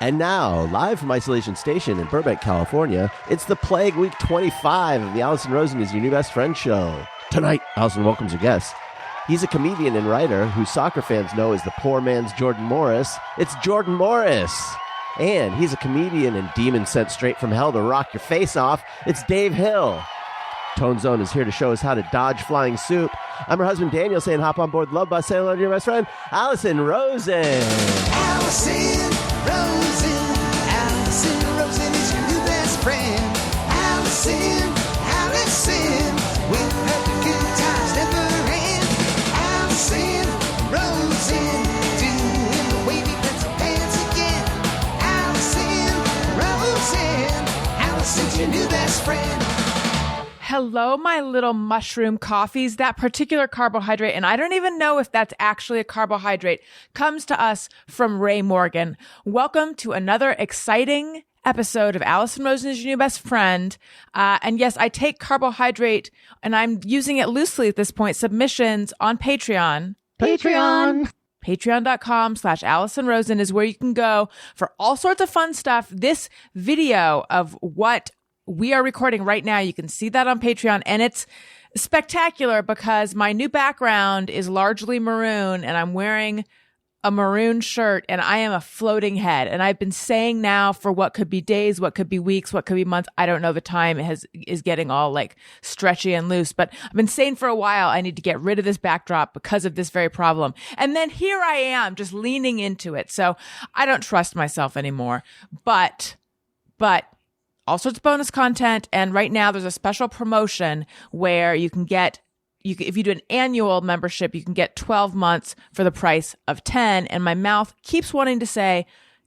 And now, live from Isolation Station in Burbank, California, it's the Plague Week 25 of the Alison Rosen is Your New Best Friend show. Tonight, Alison welcomes her guest. He's a comedian and writer who soccer fans know as the poor man's Jordan Morris. It's Jordan Morris. And he's a comedian and demon sent straight from hell to rock your face off. It's Dave Hill. Tone Zone is here to show us how to dodge flying soup. I'm her husband, Daniel, saying hop on board the Love Bus. Say hello to your best friend, Alison Rosen. Alison Rosen. Alison Rosen is your new best friend. Alison with her the good times never end. Alison Rosen, doing the wavy pencil dance again. Alison's your new best friend. Hello, my little mushroom coffees. That particular carbohydrate, and I don't even know if that's actually a carbohydrate, comes to us from Ray Morgan. Welcome to another exciting episode of Alison Rosen is Your New Best Friend. And yes, I take carbohydrate, and I'm using it loosely at this point, submissions on Patreon. Patreon.com/Alison Rosen is where you can go for all sorts of fun stuff. This video of what we are recording right now, you can see that on Patreon, and it's spectacular because my new background is largely maroon and I'm wearing a maroon shirt and I am a floating head. And I've been saying now for what could be days, what could be weeks, what could be months. I don't know. The time is getting all like stretchy and loose, but I've been saying for a while, I need to get rid of this backdrop because of this very problem. And then here I am just leaning into it. So I don't trust myself anymore, but all sorts of bonus content. And right now there's a special promotion where you can get, if you do an annual membership, you can get 12 months for the price of 10. And my mouth keeps wanting to say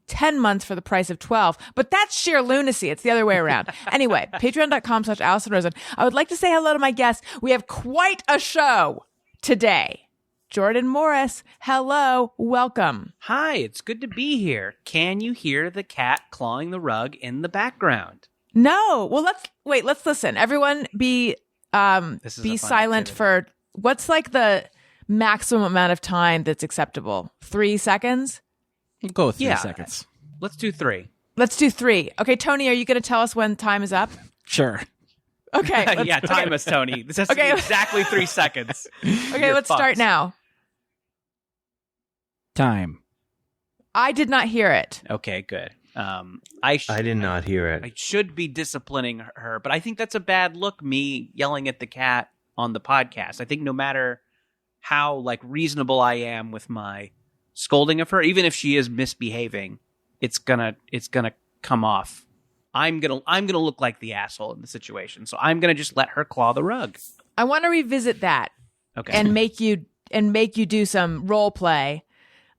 10 months for the price of 12, but that's sheer lunacy. It's the other way around. Anyway, patreon.com/Alison Rosen. I would like to say hello to my guests. We have quite a show today. Jordan Morris, hello, welcome. Hi, it's good to be here. Can you hear the cat clawing the rug in the background? No. Well, let's listen. Everyone be silent for what's like the maximum amount of time that's acceptable? 3 seconds? We'll go with 3 seconds. Let's do 3. Let's do 3. Okay, Tony, are you going to tell us when time is up? Sure. Okay. Yeah, time us, Tony. This has to be exactly 3 seconds. Okay, let's start now. Time. I did not hear it. Okay, good. I did not hear it. I should be disciplining her, but I think that's a bad look, me yelling at the cat on the podcast. I think no matter how reasonable I am with my scolding of her, even if she is misbehaving, it's gonna come off. I'm gonna look like the asshole in the situation. So I'm gonna just let her claw the rug. I want to revisit that. Okay. And make you do some role play.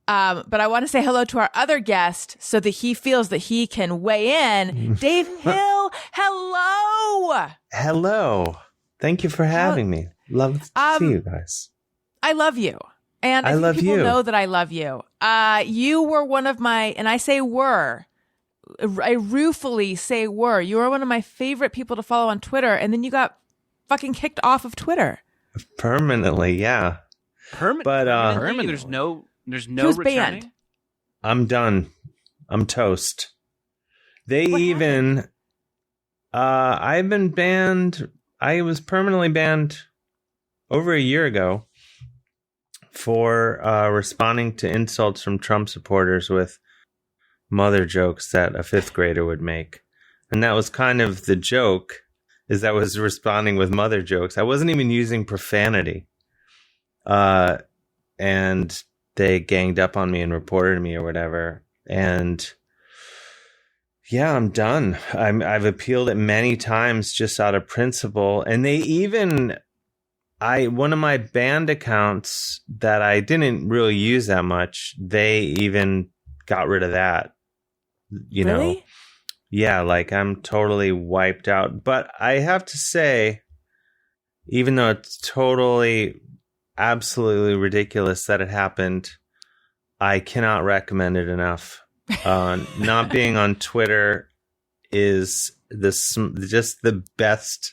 But I want to say hello to our other guest so that he feels that he can weigh in. Dave Hill, hello. Hello. Thank you for having me. Love to see you guys. I love you. And I think love people you. know that I love you. You were one of my, and I say were, I ruefully say were, you were one of my favorite people to follow on Twitter, and then you got fucking kicked off of Twitter. Permanently, yeah. Permanently? There's no Who's returning? banned? I'm done. I'm toast. They What even... I've been banned... I was permanently banned over a year ago for responding to insults from Trump supporters with mother jokes that a 5th grader would make. And that was kind of the joke, is I was responding with mother jokes. I wasn't even using profanity. And they ganged up on me and reported me or whatever. And yeah, I'm done. I've appealed it many times just out of principle. And they even... one of my banned accounts that I didn't really use that much, they even got rid of that. You Really? know? Yeah, I'm totally wiped out. But I have to say, even though it's totally, absolutely ridiculous that it happened, I cannot recommend it enough. Not being on Twitter is just the best.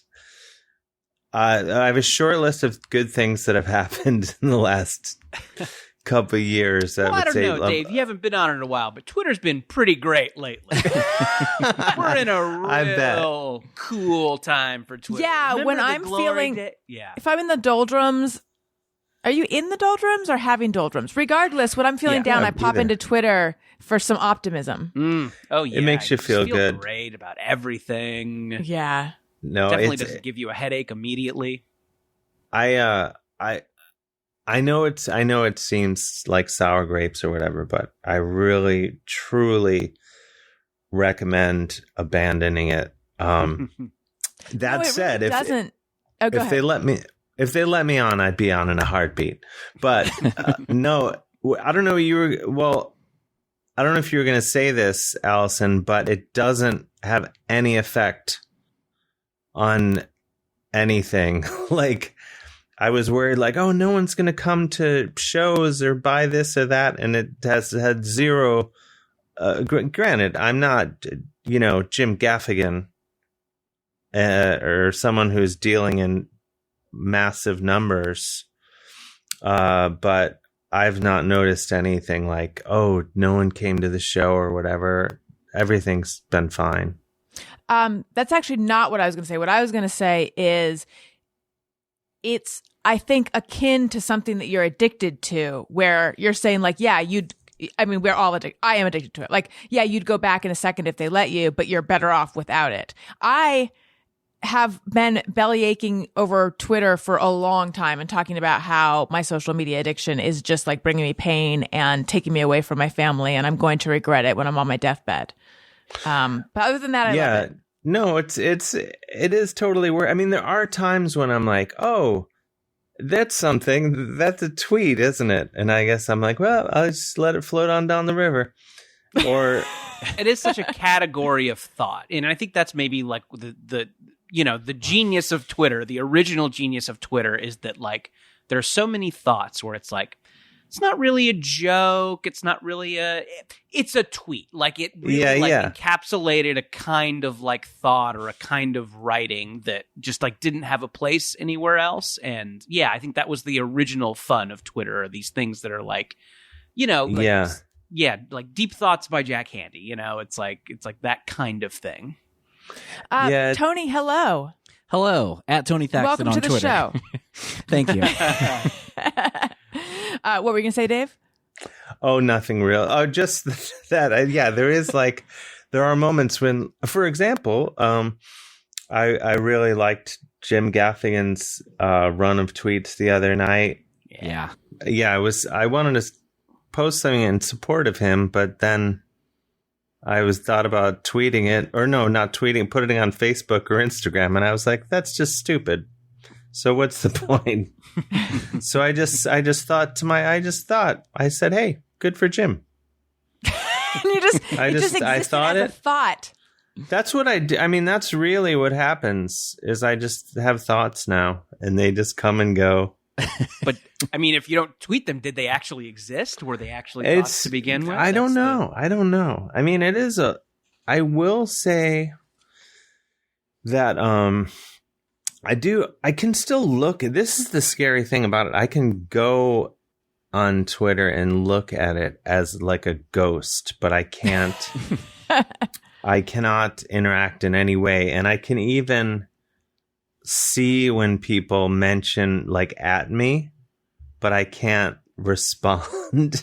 I have a short list of good things that have happened in the last couple years. Well, I don't know, Dave. You haven't been on it in a while, but Twitter's been pretty great lately. We're in a real cool time for Twitter. Yeah, Remember when the I'm glory feeling, if I'm in the doldrums, are you in the doldrums or having doldrums? Regardless, when I'm feeling down, I pop into Twitter for some optimism. Oh yeah, it makes you feel good, great about everything. Yeah, no, definitely doesn't give you a headache immediately. I know it seems like sour grapes or whatever, but I really truly recommend abandoning it. That said, if they let me on, I'd be on in a heartbeat. But no, I don't know. I don't know if you were going to say this, Alison, but it doesn't have any effect on anything. Like, I was worried, like, oh, no one's going to come to shows or buy this or that. And it has had zero. Granted, I'm not, Jim Gaffigan or someone who's dealing in massive numbers. But I've not noticed anything like, oh, no one came to the show or whatever. Everything's been fine. That's actually not what I was going to say. What I was going to say is it's, I think, akin to something that you're addicted to, where you're saying like, yeah, we're all addicted. I am addicted to it. Like, yeah, you'd go back in a second if they let you, but you're better off without it. I have been belly aching over Twitter for a long time and talking about how my social media addiction is just like bringing me pain and taking me away from my family, and I'm going to regret it when I'm on my deathbed. But other than that, I love it. No, it is totally weird. I mean, there are times when I'm like, oh, that's something. That's a tweet, isn't it? And I guess I'm like, well, I'll just let it float on down the river. Or it is such a category of thought, and I think that's maybe like the genius of Twitter, the original genius of Twitter is that like there are so many thoughts where it's like, it's not really a joke. It's not really it's a tweet. Like it really encapsulated a kind of like thought or a kind of writing that just like didn't have a place anywhere else. And yeah, I think that was the original fun of Twitter, are these things that are like, like Deep Thoughts by Jack Handy. It's like that kind of thing. Tony, hello. Hello, at Tony Thaxton Welcome on to the Twitter. show. Thank you. What were you going to say, Dave? Oh, nothing real. Oh, just that. There is like, there are moments when, for example, I really liked Jim Gaffigan's run of tweets the other night. Yeah. Yeah, I wanted to post something in support of him, but then I thought about tweeting it, or no, not tweeting, putting it on Facebook or Instagram, and I was like, that's just stupid. So what's the point? So I said, hey, good for Jim. I thought it. Thought. That's what I do. I mean, that's really what happens. Is I just have thoughts now, and they just come and go. But I mean, if you don't tweet them, did they actually exist? Were they actually thoughts to begin with? I don't know. I mean, it is I will say that I can still look. This is the scary thing about it. I can go on Twitter and look at it as like a ghost, but I can't. I cannot interact in any way, and I can even see when people mention like at me, but I can't respond.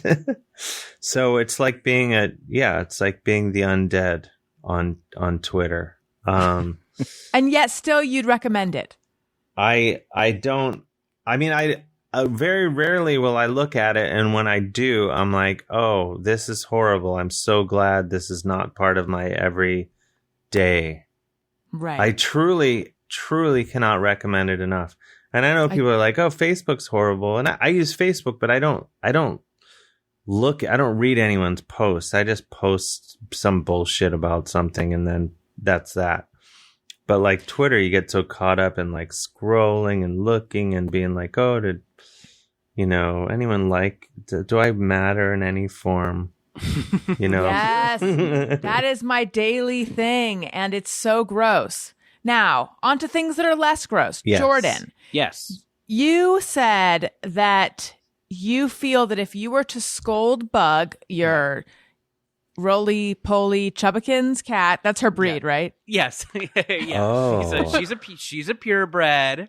So it's like being it's like being the undead on Twitter. And yet still you'd recommend it. I don't. I mean, I very rarely will I look at it, and when I do, I'm like, oh, this is horrible. I'm so glad this is not part of my everyday. Right. I truly cannot recommend it enough. And I know people are like, oh, Facebook's horrible. And I use Facebook, but I don't read anyone's posts. I just post some bullshit about something, and then that's that. But like Twitter, you get so caught up in like scrolling and looking and being like, oh, did anyone do I matter in any form? Yes, that is my daily thing, and it's so gross. Now, on to things that are less gross. Yes. Jordan. Yes. You said that you feel that if you were to scold Bug, your roly-poly chubbikins cat, that's her breed, right? Yes. Yeah. Oh. She's a purebred.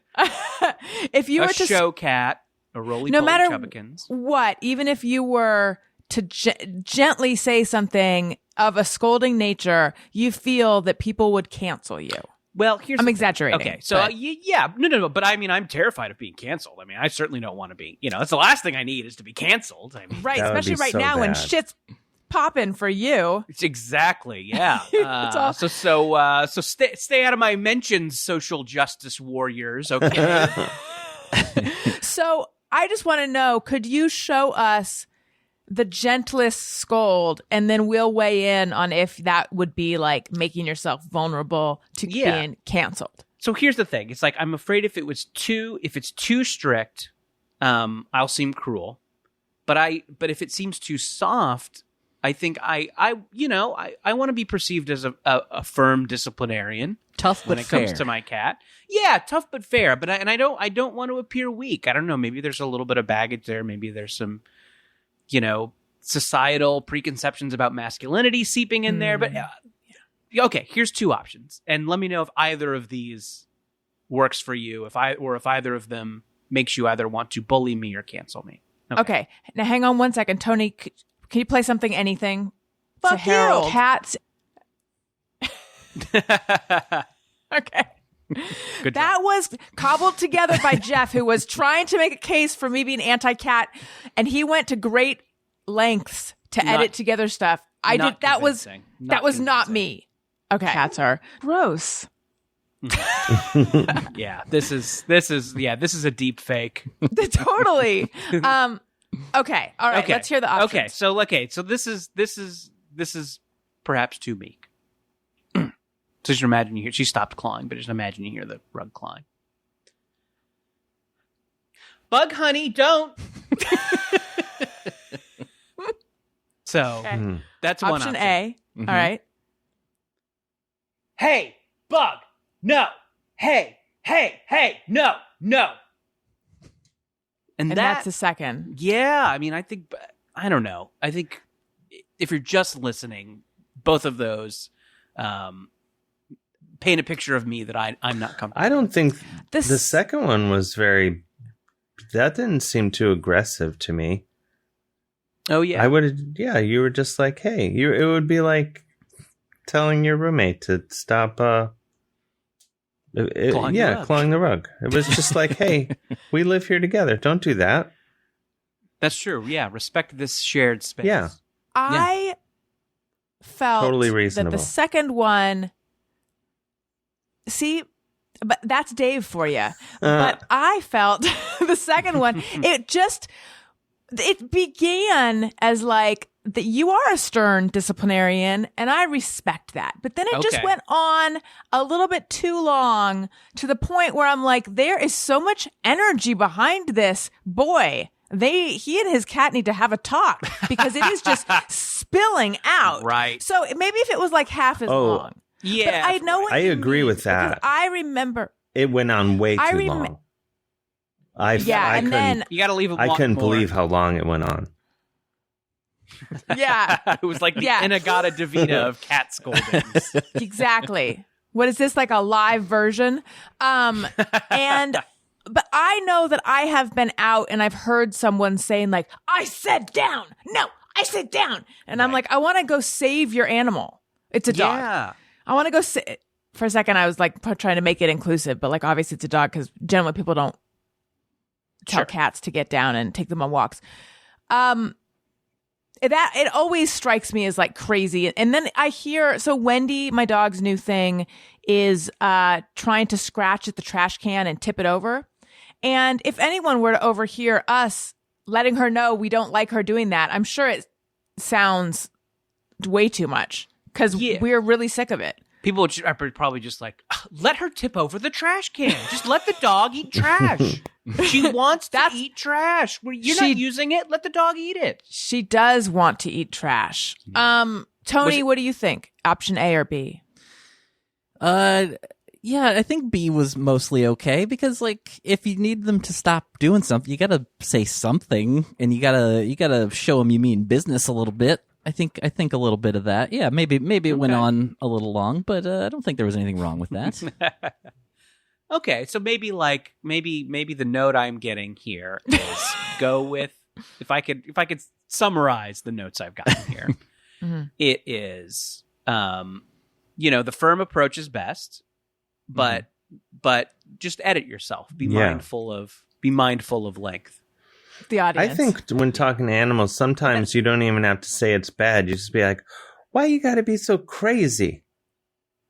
If you were A to show cat, a roly-poly no matter chubbikins. what, even if you were to gently say something of a scolding nature, you feel that people would cancel you. Well, here's I'm the thing. exaggerating. Okay, so but- no. But I mean, I'm terrified of being canceled. I mean, I certainly don't want to be. That's the last thing I need is to be canceled. I mean, right, That would especially be right so now when bad. shit's popping for you. it's exactly, yeah. It's all- So stay out of my mentions, social justice warriors. Okay. So I just want to know, could you show us the gentlest scold, and then we'll weigh in on if that would be like making yourself vulnerable to being canceled. So here's the thing. It's like, I'm afraid if it's too strict, I'll seem cruel. But if it seems too soft, I think I want to be perceived as a firm disciplinarian. Tough when but it comes fair. to my cat. Yeah, tough but fair. But I don't want to appear weak. I don't know. Maybe there's a little bit of baggage there. Maybe there's some, societal preconceptions about masculinity seeping in there. But okay, here's two options, and let me know if either of these works for you. If either of them makes you either want to bully me or cancel me. Okay. Now hang on one second. Tony, can you play something, anything? Fuck to Harold. you. Cats. Okay. Good That job. was cobbled together by Jeff, who was trying to make a case for me being anti-cat, and he went to great lengths to Not- edit together stuff. I did. not That was convincing. that was not convincing. me. Okay. Cats are gross. Yeah, this is a deep fake. Totally. Okay. All right. Okay. Let's hear the options. So this is perhaps too meek. So just imagine you hear she stopped clawing, but just imagine you hear the rug clawing. Bug honey, don't. So Okay. that's one Option option. A. Mhm. All right. Hey, Bug, no. Hey, no. And that's the second. Yeah, I mean, I don't know. I think if you're just listening, both of those paint a picture of me that I'm not comfortable. I don't think This- the second one was very. That didn't seem too aggressive to me. Oh yeah, I would. Yeah, you were just like, hey, it would be like telling your roommate to stop. Clawing the rug. clawing the rug. It was just like, hey, we live here together. Don't do that. That's true. Yeah, respect this shared space. Yeah. I felt Totally that reasonable. the second one. See, but that's Dave for you. But I felt the second one. It began as like that you are a stern disciplinarian, and I respect that. But then it just Okay. went on a little bit too long to the point where I'm like, there is so much energy behind this. Boy, he and his cat need to have a talk because it is just spilling out. Right. So maybe if it was like half as Oh, long. Yeah, But I know what I you agree mean, with that. because I remember. It went on way I too rem- long. Yeah, I and couldn't. then you got to leave it. I couldn't more. believe how long it went on. Yeah, it was like the Yeah. Inagata Davida of cat scoldings. exactly. What is this, like a live version? But I know that I have been out and I've heard someone saying like, I said down. No, I said down. And I'm like, I want to go save your animal. It's a dog. Yeah. I want to go for a second. I was like trying to make it inclusive, but like obviously it's a dog because generally people don't tell Sure. cats to get down and take them on walks. That it always strikes me as like crazy. And then I hear, so Wendy, my dog's new thing is trying to scratch at the trash can and tip it over. And if anyone were to overhear us letting her know we don't like her doing that, I'm sure it sounds way too much because Yeah. we're really sick of it. People are probably just like, let her tip over the trash can. Just let the dog eat trash. She wants to eat trash. You're not using it. Let the dog eat it. She does want to eat trash. Tony, what do you think? Option A or B? Yeah, I think B was mostly okay because, like, if you need them to stop doing something, you gotta say something, and you gotta show them you mean business a little bit. I think a little bit of that. Yeah, maybe it went on a little long, but I don't think there was anything wrong with that. Okay, so maybe the note I'm getting here is go with if I could summarize the notes I've gotten here. It is the firm approach is best, but just edit yourself. Be mindful of length. The audience. I think when talking to animals, sometimes you don't even have to say it's bad. You just be like, "Why you got to be so crazy?"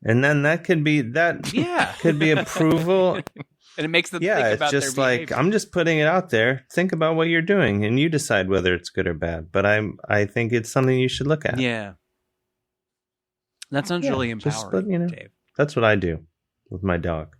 And then that could be could be approval. And it makes them yeah, think it's about just their like behavior. I'm just putting it out there. Think about what you're doing, and you decide whether it's good or bad. But I think it's something you should look at. Yeah. That sounds really empowering, Dave. That's what I do with my dog.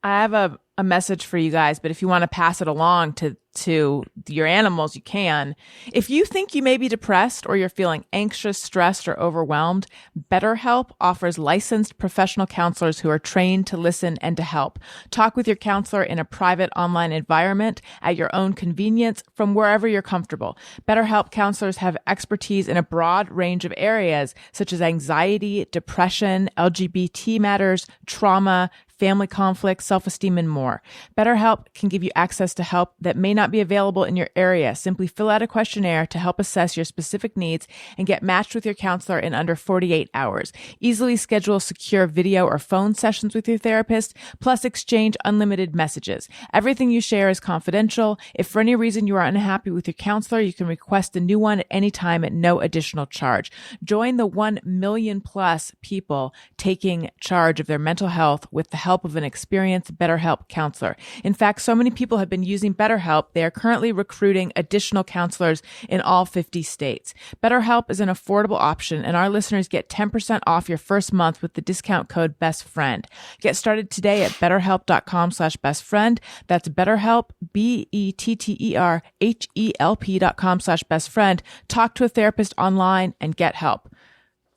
I have a message for you guys, but if you want to pass it along to your animals, you can. If you think you may be depressed or you're feeling anxious, stressed, or overwhelmed, BetterHelp offers licensed professional counselors who are trained to listen and to help. Talk with your counselor in a private online environment at your own convenience from wherever you're comfortable. BetterHelp counselors have expertise in a broad range of areas such as anxiety, depression, LGBT matters, trauma, family conflict, self-esteem, and more. BetterHelp can give you access to help that may not be available in your area. Simply fill out a questionnaire to help assess your specific needs and get matched with your counselor in under 48 hours. Easily schedule secure video or phone sessions with your therapist, plus exchange unlimited messages. Everything you share is confidential. If for any reason you are unhappy with your counselor, you can request a new one at any time at no additional charge. Join the 1 million plus people taking charge of their mental health with the help of an experienced BetterHelp counselor. In fact, so many people have been using BetterHelp, they are currently recruiting additional counselors in all 50 states. BetterHelp is an affordable option, and our listeners get 10% off your first month with the discount code BESTFRIEND. Get started today at betterhelp.com/bestfriend. That's BetterHelp, BetterHelp.com/bestfriend. Talk to a therapist online and get help.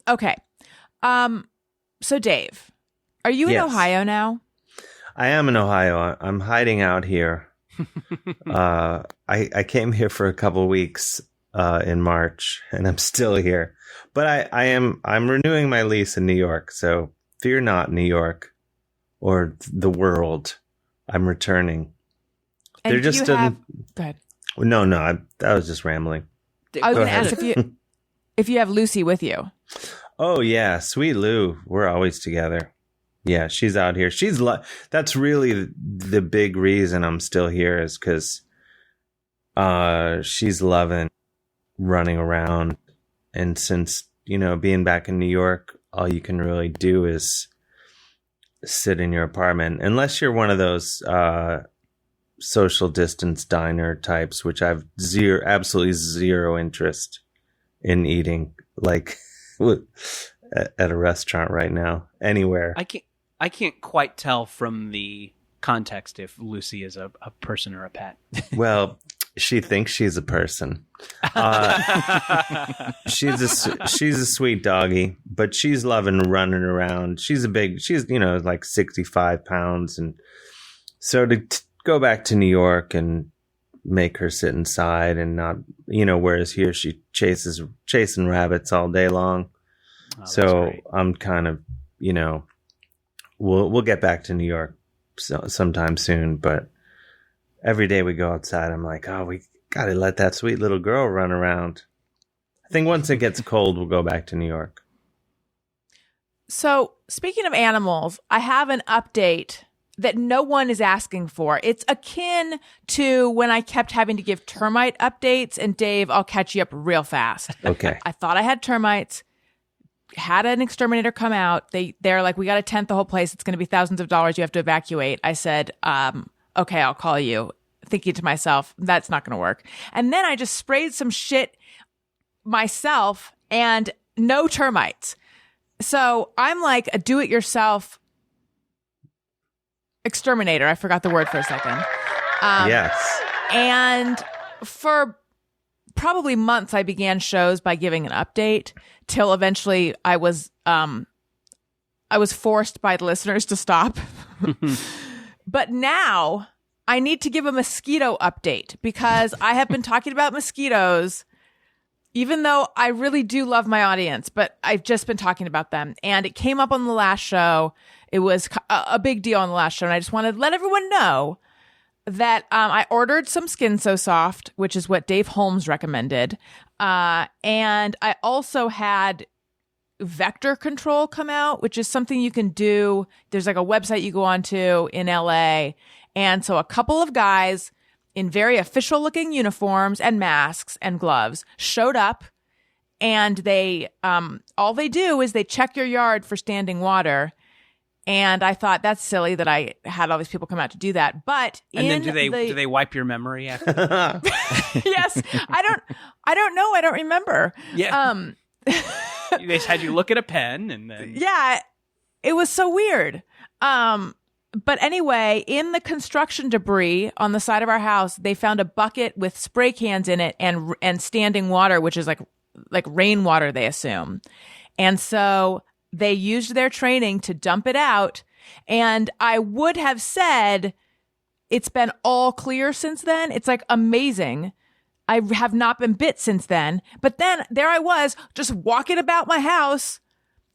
Okay. So Dave, are you in Yes. Ohio now? I am in Ohio. I'm hiding out here. I came here for a couple weeks in March, and I'm still here. But I'm renewing my lease in New York. So fear not, New York or the world. I'm returning. And They're just you have... Go ahead. No. I was just rambling. I was Go going to ask ahead. if you have Lucy with you. Oh yeah, sweet Lou. We're always together. Yeah, she's out here. That's really the big reason I'm still here is because she's loving running around. And since, being back in New York, all you can really do is sit in your apartment. Unless you're one of those social distance diner types, which I've absolutely zero interest in eating, like at a restaurant right now, anywhere. I can't quite tell from the context if Lucy is a person or a pet. Well, she thinks she's a person. She's a sweet doggy, but she's loving running around. She's like 65 pounds. And so to go back to New York and make her sit inside and not, whereas here she chasing rabbits all day long. Oh, so great. I'm kind of, we'll get back to New York sometime soon, but every day we go outside, I'm like, oh, we got to let that sweet little girl run around. I think once it gets cold, we'll go back to New York. So speaking of animals, I have an update that no one is asking for. It's akin to when I kept having to give termite updates, and Dave, I'll catch you up real fast. Okay. I thought I had termites. Had an exterminator come out. They're like, we got to tent the whole place. It's going to be thousands of dollars. You have to evacuate. I said, okay, I'll call you. Thinking to myself, that's not going to work. And then I just sprayed some shit myself and no termites. So I'm like a do-it-yourself exterminator. I forgot the word for a second. Yes. And for probably months, I began shows by giving an update till eventually I was I was forced by the listeners to stop. But now I need to give a mosquito update because I have been talking about mosquitoes, even though I really do love my audience, but I've just been talking about them. And it came up on the last show. It was a big deal on the last show. And I just wanted to let everyone know that I ordered some Skin So Soft, which is what Dave Holmes recommended. And I also had vector control come out, which is something you can do. There's like a website you go onto in LA. And so a couple of guys in very official looking uniforms and masks and gloves showed up, and they all they do is they check your yard for standing water. And I thought that's silly that I had all these people come out to do that. But and then do they wipe your memory after? Yes, I don't know. I don't remember. Yeah. They had you look at a pen and then yeah, it was so weird. But anyway, in the construction debris on the side of our house, they found a bucket with spray cans in it and standing water, which is like rainwater, they assume. And so they used their training to dump it out. And I would have said it's been all clear since then. It's like amazing. I have not been bit since then. But then there I was just walking about my house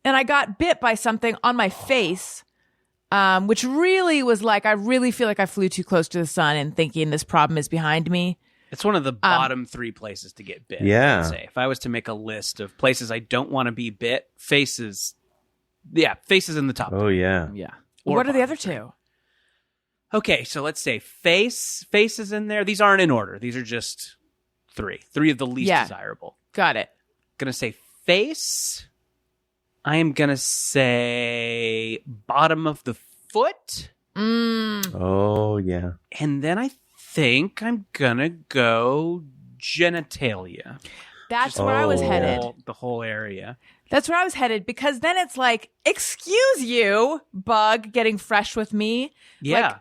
and I got bit by something on my face. Which really was like, I really feel like I flew too close to the sun and thinking this problem is behind me. it's one of the bottom 3 places to get bit. Yeah. I would say. If I was to make a list of places I don't want to be bit, faces in the top. Oh, yeah. Yeah. Or What are the bottom other 3. two? Okay, so let's say face is in there. These aren't in order. These are just 3 of the least desirable. Got it. Gonna say face. I am gonna say bottom of the foot. Oh, yeah. And then I think I'm gonna go genitalia. That's where I was Oh. headed. The whole area. That's where I was headed because then it's like, excuse you, bug, getting fresh with me. Yeah. Like,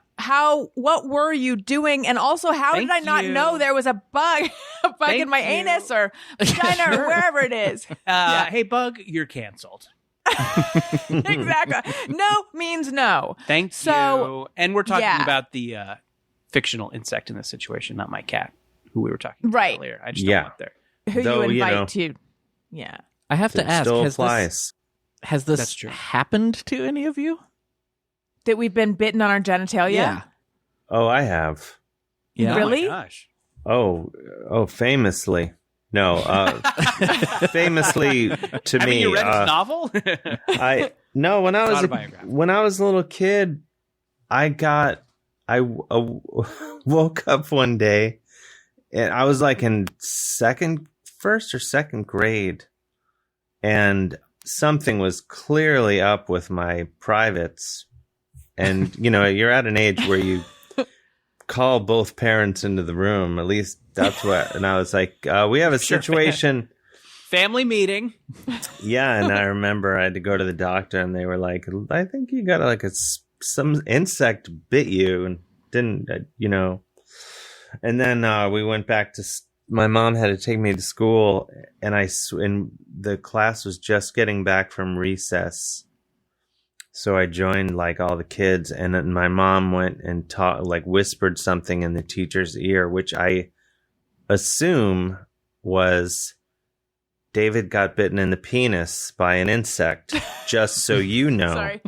what were you doing? And also, how Thank did I not you. know there was a bug Thank in my you. anus or vagina or wherever it is? Hey, bug, you're canceled. Exactly. No means no. Thank So, you. And we're talking yeah. about the fictional insect in this situation, not my cat, who we were talking about Right. earlier. I just Yeah. don't want there. Who Though, you you invite know. to. Yeah. I have to It ask, still has applies. this That's true. happened to any of you? That we've been bitten on our genitalia? Oh, I have. Yeah. Really? Oh my gosh. Oh, famously. No, famously to Haven't me. you read his novel? When I was Autobiography. when I was a little kid, I woke up one day, and I was like in first or second grade, and something was clearly up with my privates, and you're at an age where you call both parents into the room. At least that's what. And I was like, we have a Sure. situation. Family meeting. Yeah, and I remember I had to go to the doctor, and they were like, "I think you got like some insect bit you, and didn't And then we went back to. My mom had to take me to school, and and the class was just getting back from recess, so I joined like all the kids, and then my mom went and whispered something in the teacher's ear, which I assume was. David got bitten in the penis by an insect, just so you know. Sorry.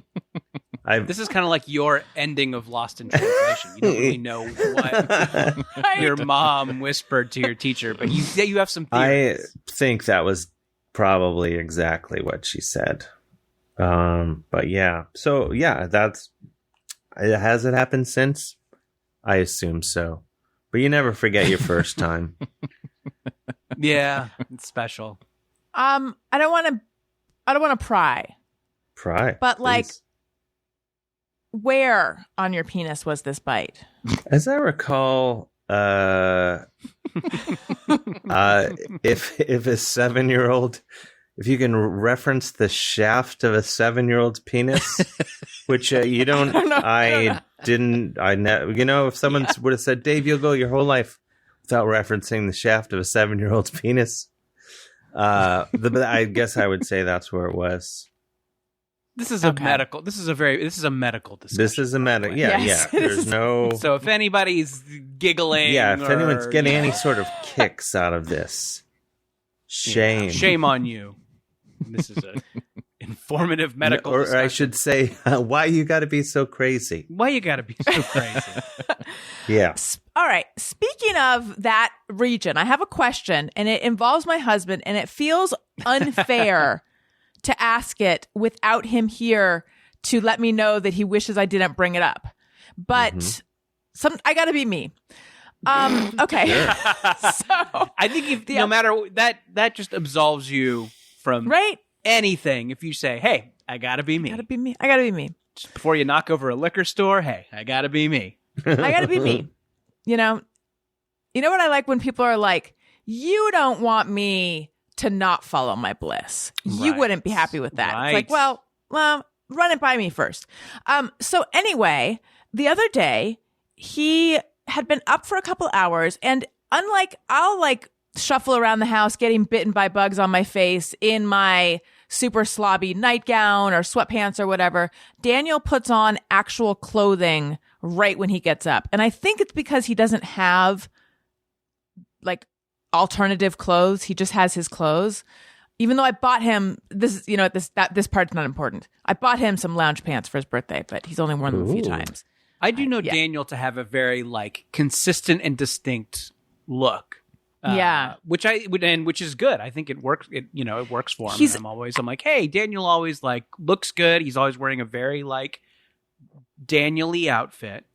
This is kind of like your ending of Lost in Translation. You don't really know what your mom whispered to your teacher, but you have some I theories. think that was probably exactly what she said. But yeah. So yeah, has it happened since? I assume so. But you never forget your first time. Yeah, it's special. I don't want to pry, Pry. but like, please. where on your penis was this bite? As I recall, if a 7-year-old, if you can reference the shaft of a 7-year-old's penis, which you don't, if someone would have said, Dave, you'll go your whole life without referencing the shaft of a 7-year-old's penis. I guess I would say that's where it was. This is Okay. a medical. This is a medical discussion. This is a medical. Yeah, Yes. yeah. There's no. So if anybody's giggling, Yeah, if anyone's or, getting you any know, sort of kicks out of this, shame. shame on you. This is a informative medical. Or I discussion. should say, why you got to be so crazy? Why you gotta be so crazy? Yeah. All right. Speaking of that region, I have a question, and it involves my husband, and it feels unfair to ask it without him here to let me know that he wishes I didn't bring it up. But I got to be me. Okay. So, I think if no matter that just absolves you from right? anything. If you say, "Hey, I gotta be me," Got to be me. I got to be me. Just before you knock over a liquor store, "Hey, I gotta be me." I got to be me. You know what I like when people are like, you don't want me to not follow my bliss. You Right. wouldn't be happy with that. Right. It's like, well, run it by me first. So anyway, the other day he had been up for a couple hours, and unlike I'll like shuffle around the house getting bitten by bugs on my face in my super slobby nightgown or sweatpants or whatever, Daniel puts on actual clothing right when he gets up. And I think it's because he doesn't have like alternative clothes. He just has his clothes. Even though I bought him this part's not important. I bought him some lounge pants for his birthday, but he's only worn them a few Ooh. times. I do know Yeah. Daniel to have a very like consistent and distinct look. Yeah. which is good. I think it works. It works for him. I'm like, hey, Daniel always like looks good. He's always wearing a very like Daniel-y outfit.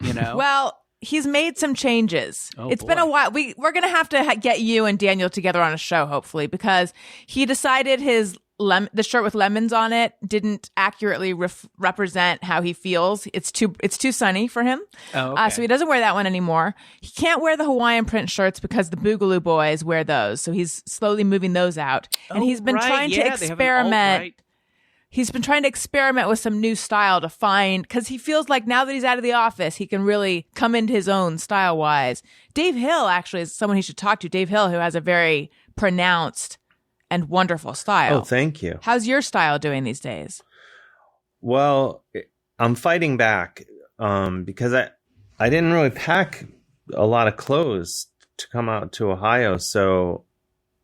You know. Well, he's made some changes. Oh, It's been a boy. while. We're going to have to get you and Daniel together on a show, hopefully, because he decided the shirt with lemons on it didn't accurately represent how he feels. It's too sunny for him. Oh, okay. So he doesn't wear that one anymore. He can't wear the Hawaiian print shirts because the Boogaloo Boys wear those. So he's slowly moving those out. And he's been trying to experiment. He's been trying to experiment with some new style to find, because he feels like now that he's out of the office, he can really come into his own style wise. Dave Hill actually is someone he should talk to. Dave Hill, who has a very pronounced and wonderful style. Oh, thank you. How's your style doing these days? Well, I'm fighting back because I didn't really pack a lot of clothes to come out to Ohio, so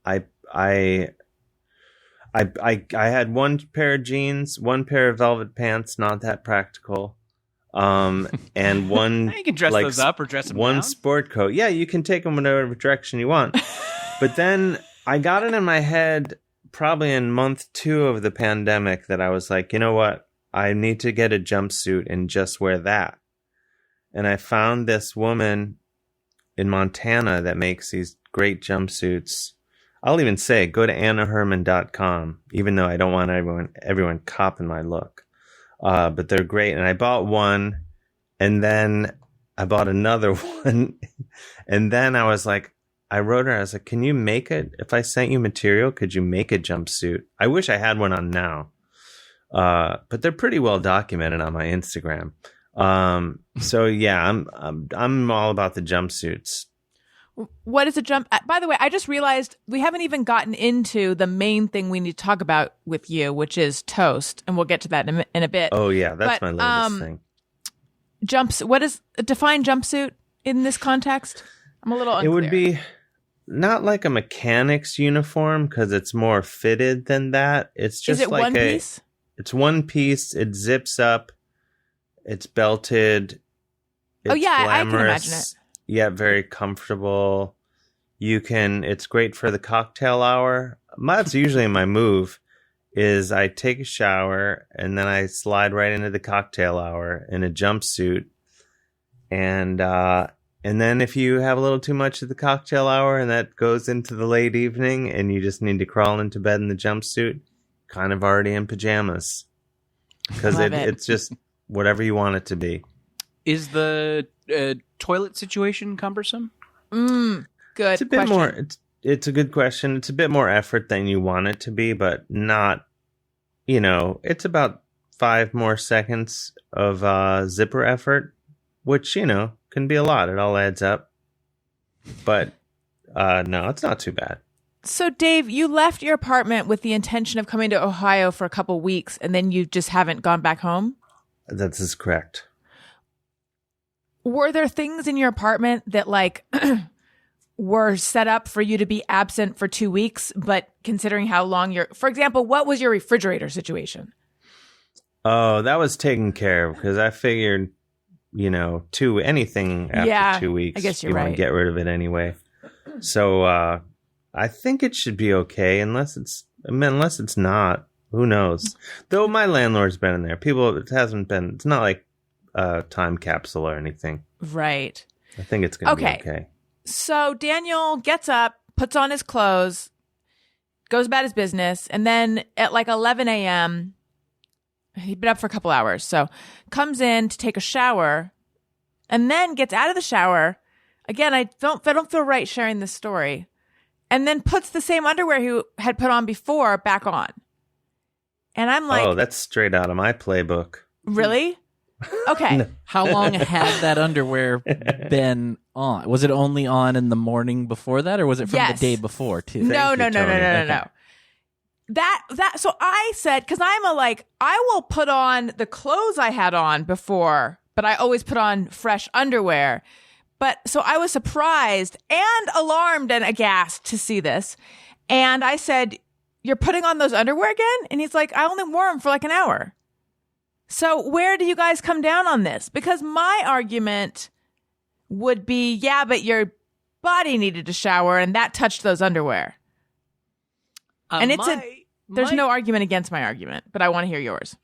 I had one pair of jeans, one pair of velvet pants, not that practical, and one You can dress like, those up or dress them one down. sport coat. Yeah, you can take them whatever direction you want. But then I got it in my head probably in month 2 of the pandemic that I was like, you know what? I need to get a jumpsuit and just wear that. And I found this woman in Montana that makes these great jumpsuits. I'll even say, go to annaherman.com, even though I don't want everyone copping my look. But they're great. And I bought one, and then I bought another one. And then I was like, I wrote her, I was like, can you make it? If I sent you material, could you make a jumpsuit? I wish I had one on now. But they're pretty well documented on my Instagram. So yeah, I'm all about the jumpsuits. What is a jump? By the way, I just realized we haven't even gotten into the main thing we need to talk about with you, which is toast, and we'll get to that in a bit. Oh yeah, that's But, my latest thing. What is define jumpsuit in this context? I'm a little unclear. It would be not like a mechanic's uniform because it's more fitted than that. It's just Is it like one piece? It's one piece. It zips up. It's belted. It's Yeah, I can glamorous, imagine it. Yeah, very comfortable. It's great for the cocktail hour. That's usually my move. Is I take a shower and then I slide right into the cocktail hour in a jumpsuit, and then if you have a little too much at the cocktail hour and that goes into the late evening and you just need to crawl into bed in the jumpsuit, kind of already in pajamas, because Love it. it's just whatever you want it to be. Is the toilet situation cumbersome? Good It's a bit question. more. It's a good question. It's a bit more effort than you want it to be, but not. It's about 5 more seconds of zipper effort, which can be a lot. It all adds up. But no, it's not too bad. So, Dave, you left your apartment with the intention of coming to Ohio for a couple weeks, and then you just haven't gone back home? That is correct. Were there things in your apartment that, like, were set up for you to be absent for 2 weeks, but considering how long for example, what was your refrigerator situation? Oh, that was taken care of because I figured, anything after 2 weeks, I guess you're you want right. to get rid of it anyway. So I think it should be okay unless it's not. Who knows? Though my landlord's been in there. It's not like a time capsule or anything. Right. I think it's going to be okay. So Daniel gets up, puts on his clothes, goes about his business, and then at like 11 a.m., he'd been up for a couple hours, so comes in to take a shower, and then gets out of the shower. Again, I don't feel right sharing this story. And then puts the same underwear he had put on before back on. And I'm like... Oh, that's straight out of my playbook. Really? Okay. No. How long had that underwear been on? Was it only on in the morning before that, or was it from Yes. the day before too? No. Tony. So I said, because I will put on the clothes I had on before, but I always put on fresh underwear. But so I was surprised and alarmed and aghast to see this. And I said, "You're putting on those underwear again?" And he's like, "I only wore them for like an hour." So where do you guys come down on this? Because my argument would be, yeah, but your body needed to shower and that touched those underwear. And there's no argument against my argument, but I want to hear yours.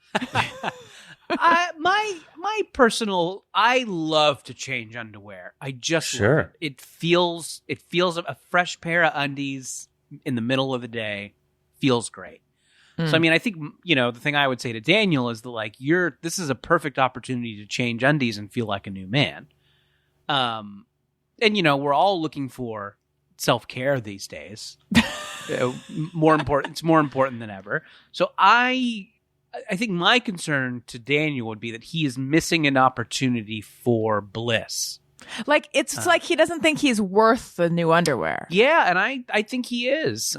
My personal, I love to change underwear. I just love it. It feels a fresh pair of undies in the middle of the day feels great. So I mean, I think the thing I would say to Daniel is that this is a perfect opportunity to change undies and feel like a new man. And we're all looking for self-care these days. It's more important than ever. So I think my concern to Daniel would be that he is missing an opportunity for bliss. Like, it's like he doesn't think he's worth the new underwear. Yeah, and I think he is.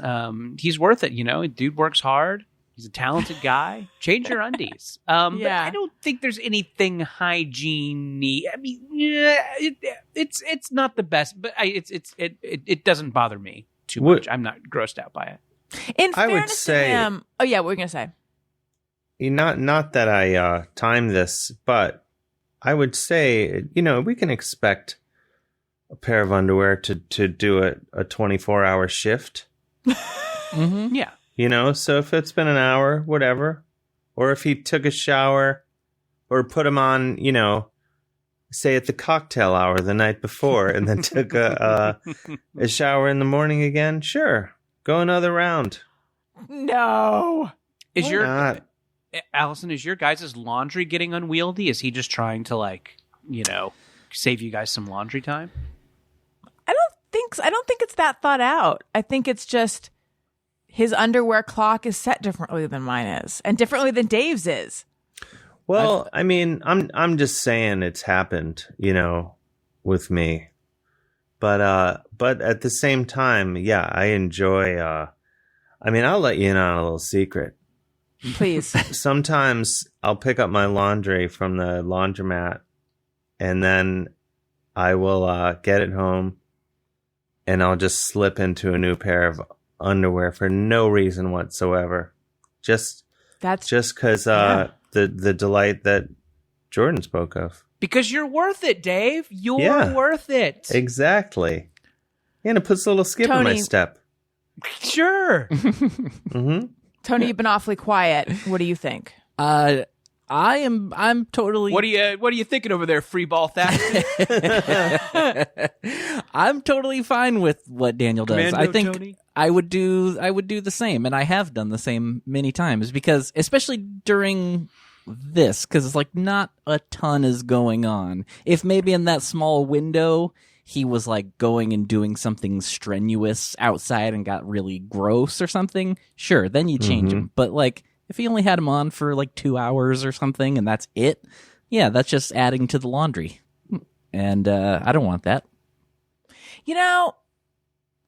He's worth it, Dude works hard. He's a talented guy. Change your undies. But I don't think there's anything hygiene-y. I mean, it's not the best, but it doesn't bother me too much. I'm not grossed out by it. In I would fairness say- to him, oh yeah, what were you gonna say? Not that I timed this, but I would say, we can expect a pair of underwear to do a 24-hour shift. Mm-hmm. Yeah. So if it's been an hour, whatever. Or if he took a shower or put them on, say at the cocktail hour the night before and then took a shower in the morning again, sure. Go another round. No. Allison, is your guys' laundry getting unwieldy? Is he just trying to save you guys some laundry time? I don't think it's that thought out. I think it's just his underwear clock is set differently than mine is, and differently than Dave's is. Well, I mean, I'm just saying it's happened, with me. But at the same time, yeah, I enjoy. I'll let you in on a little secret. Please. Sometimes I'll pick up my laundry from the laundromat, and then I will get it home, and I'll just slip into a new pair of underwear for no reason whatsoever. Just because the delight that Jordan spoke of. Because you're worth it, Dave. You're worth it. Exactly. And it puts a little skip in my step. Sure. Mm-hmm. Tony, you've been awfully quiet. What do you think? I'm totally. What are you thinking over there, free ball Thatcher? I'm totally fine with what Daniel does. Commando I think Tony? I would do the same, and I have done the same many times because, especially during this, because it's like not a ton is going on. If maybe in that small window he was like going and doing something strenuous outside and got really gross or something, sure, then you change him. But like if he only had him on for like 2 hours or something and that's it, yeah, that's just adding to the laundry. And I don't want that.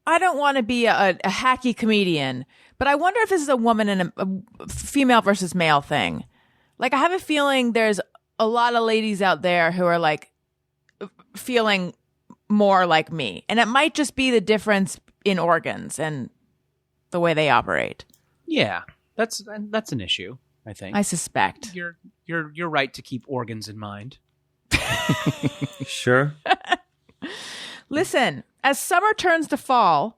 I don't want to be a hacky comedian, but I wonder if this is a woman and a female versus male thing. Like, I have a feeling there's a lot of ladies out there who are like feeling more like me, and it might just be the difference in organs and the way they operate. Yeah, that's an issue, I think. I suspect. You're right to keep organs in mind. Sure. Listen, as summer turns to fall,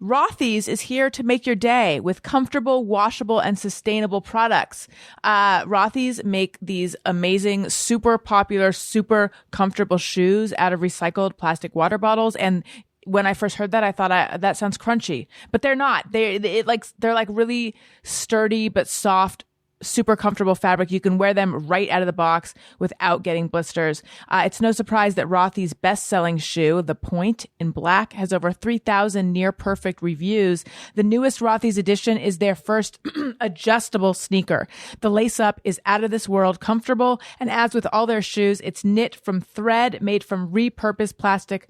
Rothy's is here to make your day with comfortable, washable, and sustainable products. Rothy's make these amazing, super popular, super comfortable shoes out of recycled plastic water bottles. And when I first heard that, I thought that sounds crunchy, but they're not. They're like really sturdy but soft, super comfortable fabric. You can wear them right out of the box without getting blisters. It's no surprise that Rothy's best-selling shoe, the Point in black, has over 3,000 near-perfect reviews. The newest Rothy's edition is their first adjustable sneaker. The lace-up is out of this world comfortable, and as with all their shoes, it's knit from thread made from repurposed plastic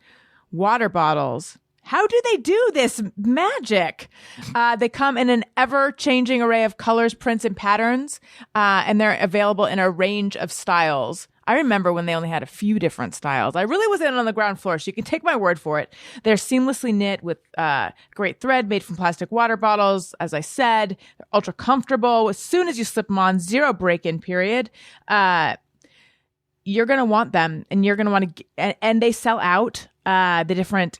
water bottles. How do they do this magic? They come in an ever-changing array of colors, prints, and patterns, and they're available in a range of styles. I remember when they only had a few different styles. I really was in on the ground floor, so you can take my word for it. They're seamlessly knit with great thread made from plastic water bottles. As I said, they're ultra comfortable. As soon as you slip them on, zero break-in period. You're going to want them, and you're going to want to, and they sell out the different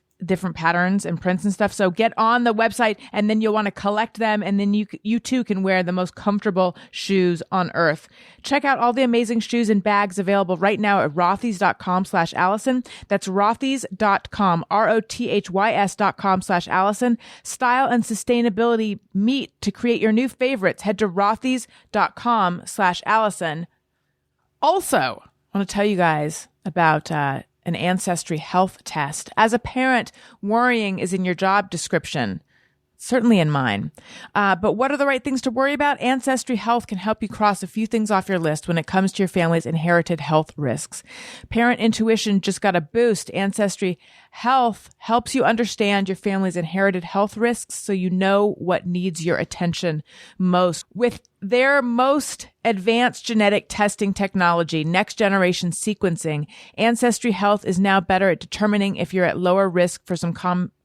patterns and prints and stuff. So get on the website, and then you'll want to collect them, and then you too can wear the most comfortable shoes on earth. Check out all the amazing shoes and bags available right now at rothys.com/Alison. That's rothys.com, rothys.com/Alison. Style and sustainability meet to create your new favorites. Head to rothys.com/Alison. Also, I want to tell you guys about an Ancestry health test. As a parent, worrying is in your job description. Certainly in mine. But what are the right things to worry about? Ancestry Health can help you cross a few things off your list when it comes to your family's inherited health risks. Parent intuition just got a boost. Ancestry Health helps you understand your family's inherited health risks so you know what needs your attention most. With their most advanced genetic testing technology, next generation sequencing, Ancestry Health is now better at determining if you're at lower risk for some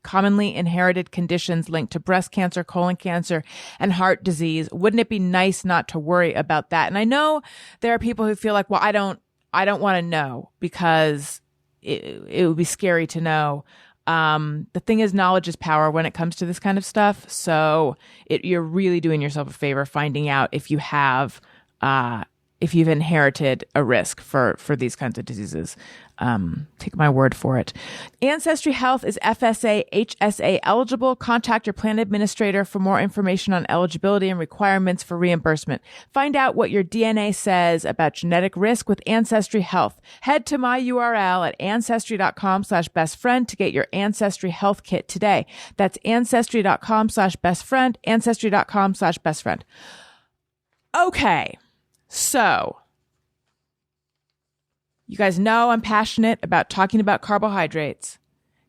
commonly inherited conditions linked to breast cancer, colon cancer, and heart disease. Wouldn't it be nice not to worry about that? And I know there are people who feel like, well, I don't want to know because it would be scary to know. The thing is, knowledge is power when it comes to this kind of stuff. So you're really doing yourself a favor finding out if you have, if you've inherited a risk for these kinds of diseases. Take my word for it. Ancestry Health is FSA, HSA eligible. Contact your plan administrator for more information on eligibility and requirements for reimbursement. Find out what your DNA says about genetic risk with Ancestry Health. Head to my URL at ancestry.com/bestfriend to get your Ancestry Health kit today. That's ancestry.com/bestfriend, ancestry.com/bestfriend. Okay. So, you guys know I'm passionate about talking about carbohydrates.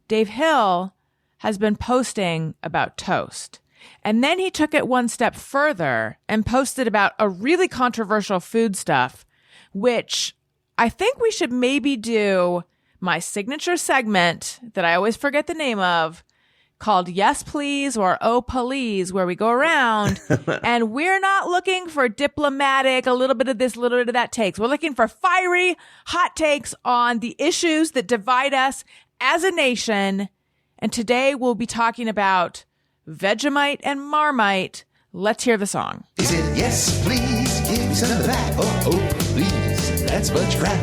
Dave Hill has been posting about toast. And then he took it one step further and posted about a really controversial food stuff, which I think we should maybe do my signature segment that I always forget the name of, called Yes Please or Oh Please, where we go around and we're not looking for diplomatic, a little bit of this, a little bit of that takes. We're looking for fiery, hot takes on the issues that divide us as a nation. And today we'll be talking about Vegemite and Marmite. Let's hear the song. He said, yes, please, give me some of that. Oh, please, that's much crap.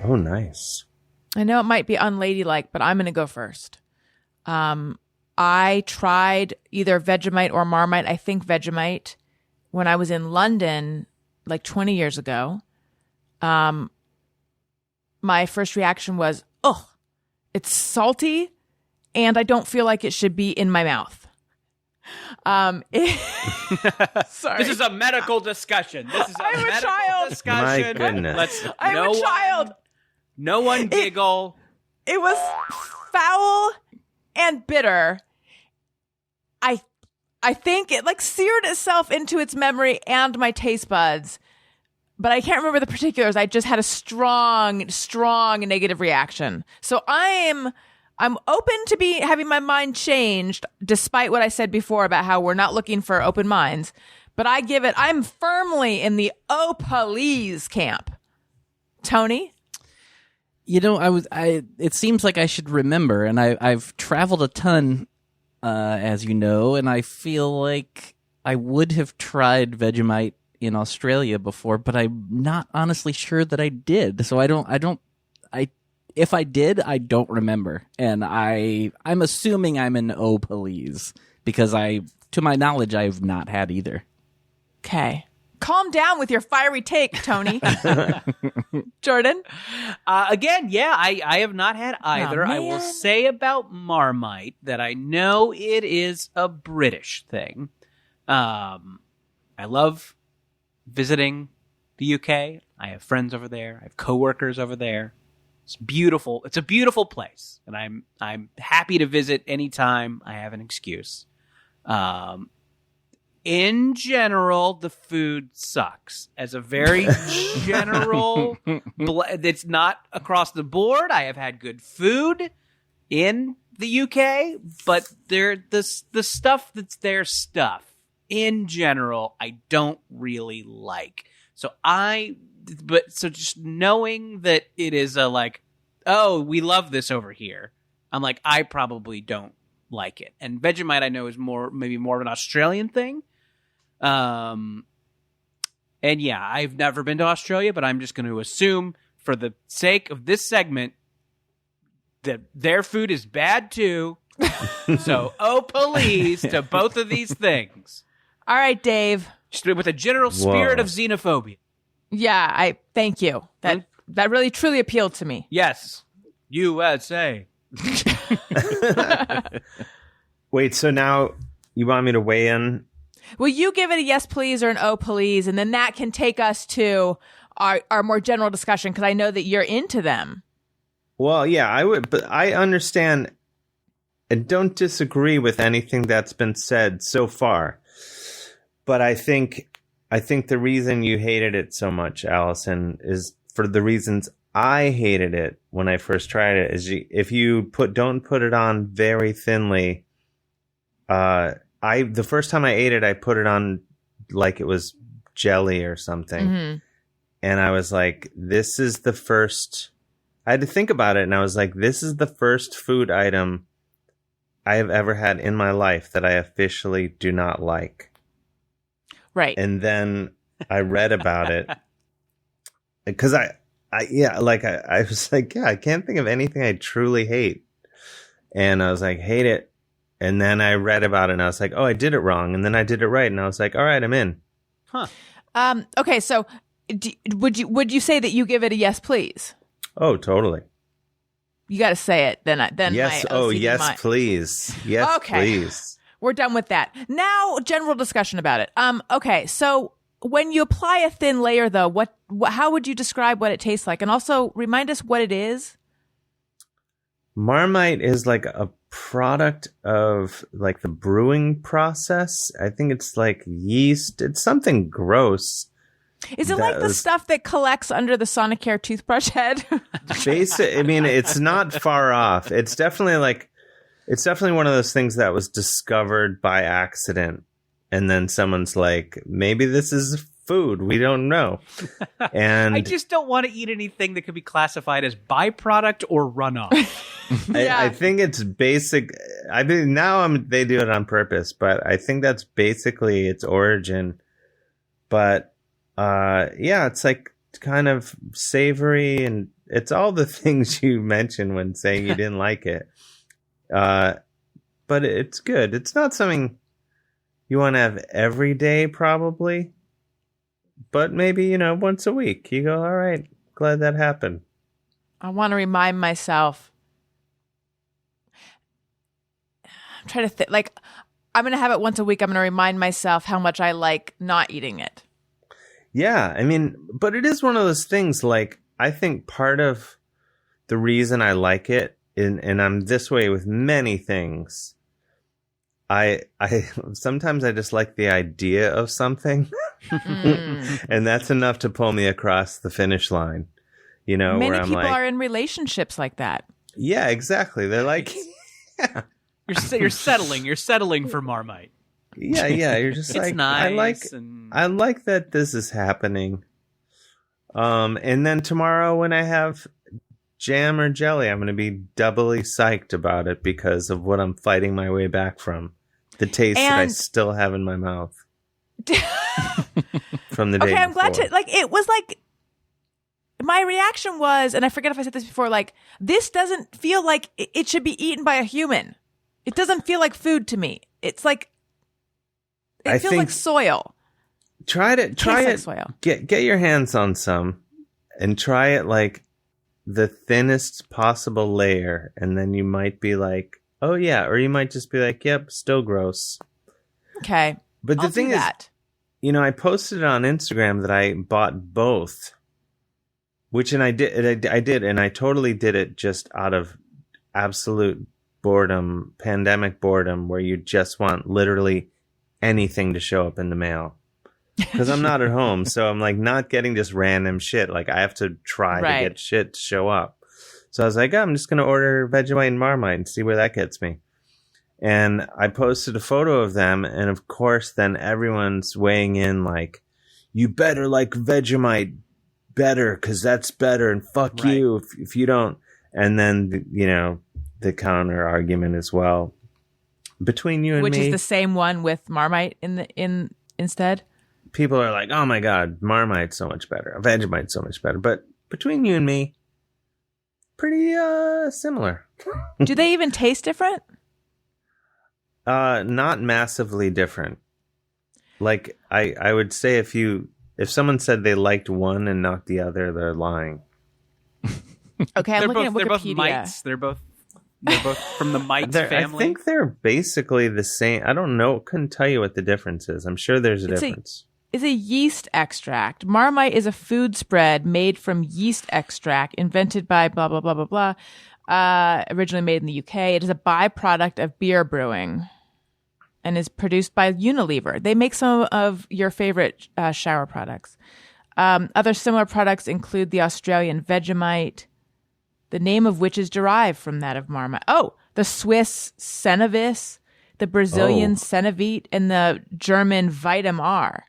Oh, nice. I know it might be unladylike, but I'm going to go first. I tried either Vegemite or Marmite. I think Vegemite when I was in London like 20 years ago. My first reaction was, oh, it's salty and I don't feel like it should be in my mouth. Sorry. This is a medical discussion. I'm a child. Discussion. My goodness. I'm a child. No one giggle. It was foul and bitter. I think it like seared itself into its memory and my taste buds, but I can't remember the particulars. I just had a strong negative reaction. So I'm open to having my mind changed, despite what I said before about how we're not looking for open minds. But I'm firmly in the oh please camp. Tony? It seems like I should remember, and I've traveled a ton, as you know, and I feel like I would have tried Vegemite in Australia before, but I'm not honestly sure that I did. So if I did, I don't remember. And I'm assuming I'm an oh please, because to my knowledge, I've not had either. Okay. Calm down with your fiery take, Tony. Jordan? Again, yeah, I have not had either. I will man. say about Marmite that I know it is a British thing. I love visiting the UK. I have friends over there. I have coworkers over there. It's beautiful. It's a beautiful place, and I'm happy to visit anytime I have an excuse. In general, the food sucks. As a very general, it's not across the board. I have had good food in the UK, but the stuff that's their stuff in general, I don't really like. So just knowing that it is a like, oh, we love this over here, I'm like, I probably don't like it. And Vegemite, I know, is maybe more of an Australian thing. And yeah, I've never been to Australia, but I'm just going to assume, for the sake of this segment, that their food is bad too. So, oh, please, to both of these things. All right, Dave. Just with a general spirit of xenophobia. Yeah, I thank you. That really truly appealed to me. Yes. USA. Wait, so now you want me to weigh in? Will you give it a yes, please, or an oh, please? And then that can take us to our more general discussion, because I know that you're into them. Well, yeah, I would, but I understand and don't disagree with anything that's been said so far. But I think the reason you hated it so much, Alison, is for the reasons I hated it when I first tried it. If you don't put it on very thinly, the first time I ate it, I put it on like it was jelly or something. Mm-hmm. And I was like, this is the first. I had to think about it, and I was like, this is the first food item I have ever had in my life that I officially do not like. Right. And then I read about it because I was like, yeah, I can't think of anything I truly hate. And I was like, hate it. And then I read about it, and I was like, oh, I did it wrong. And then I did it right, and I was like, all right, I'm in. Huh. Okay, so would you say that you give it a yes, please? Oh, totally. You got to say it. Then yes. My OCD yes, please. Yes, okay. please. We're done with that. Now, general discussion about it. Okay, so when you apply a thin layer, though, how would you describe what it tastes like? And also remind us what it is. Marmite is like a product of like the brewing process. I think it's like yeast. It's something gross. Is it like the stuff that collects under the Sonicare toothbrush head? I mean, it's not far off. It's definitely one of those things that was discovered by accident. And then someone's like, maybe this is food. We don't know. And I just don't want to eat anything that could be classified as byproduct or runoff. Yeah. I think it's basic. I mean, they do it on purpose, but I think that's basically its origin. But yeah, it's like kind of savory, and it's all the things you mentioned when saying you didn't like it. But it's good. It's not something you want to have every day, probably. But maybe, once a week. You go, all right, glad that happened. I want to remind myself. I'm trying to think. Like, I'm going to have it once a week. I'm going to remind myself how much I like not eating it. Yeah, I mean, but it is one of those things, like, I think part of the reason I like it and I'm this way with many things. I sometimes I just like the idea of something, and that's enough to pull me across the finish line. You know, Many where I'm people like, are in relationships like that. yeah, exactly. They're like, You're settling. You're settling for Marmite. yeah. You're just It's like, nice. I like that this is happening. And then tomorrow when I have jam or jelly, I'm going to be doubly psyched about it because of what I'm fighting my way back from. The taste that I still have in my mouth from the day Okay, I'm glad before. to, like, it was like, my reaction was, and I forget if I said this before, like, this doesn't feel like it should be eaten by a human. It doesn't feel like food to me. It's like, it feels like soil. Try it. Like soil. Get your hands on some and try it like the thinnest possible layer, and then you might be like, oh yeah, or you might just be like, yep, still gross. Okay. But the thing is, you know, I posted it on Instagram that I bought both, which, and I did, and I totally did it just out of absolute boredom, pandemic boredom, where you just want literally anything to show up in the mail. Because I'm not at home, so I'm like not getting just random shit. Like I have to try to get shit to show up. So I was like, I'm just going to order Vegemite and Marmite and see where that gets me. And I posted a photo of them, and of course, then everyone's weighing in like, you better like Vegemite better because that's better, and fuck you if you don't. And then, you know, the counter argument as well between you and Which me. is the same one with Marmite in instead. People are like, oh my God, Marmite's so much better. Vegemite's so much better. But between you and me, pretty similar. Do they even taste different? Not massively different. Like I would say if someone said they liked one and not the other, they're lying. Okay, I'm looking at Wikipedia. They're both mites. They're both from the mite family. I think they're basically the same. I don't know. Couldn't tell you what the difference is. I'm sure there's a difference. It's a yeast extract. Marmite is a food spread made from yeast extract invented by blah, blah, blah, blah, blah. Originally made in the UK. It is a byproduct of beer brewing and is produced by Unilever. They make some of your favorite shower products. Other similar products include the Australian Vegemite, the name of which is derived from that of Marmite. Oh, the Swiss Cenevis, the Brazilian Cenevite, and the German Vitam R.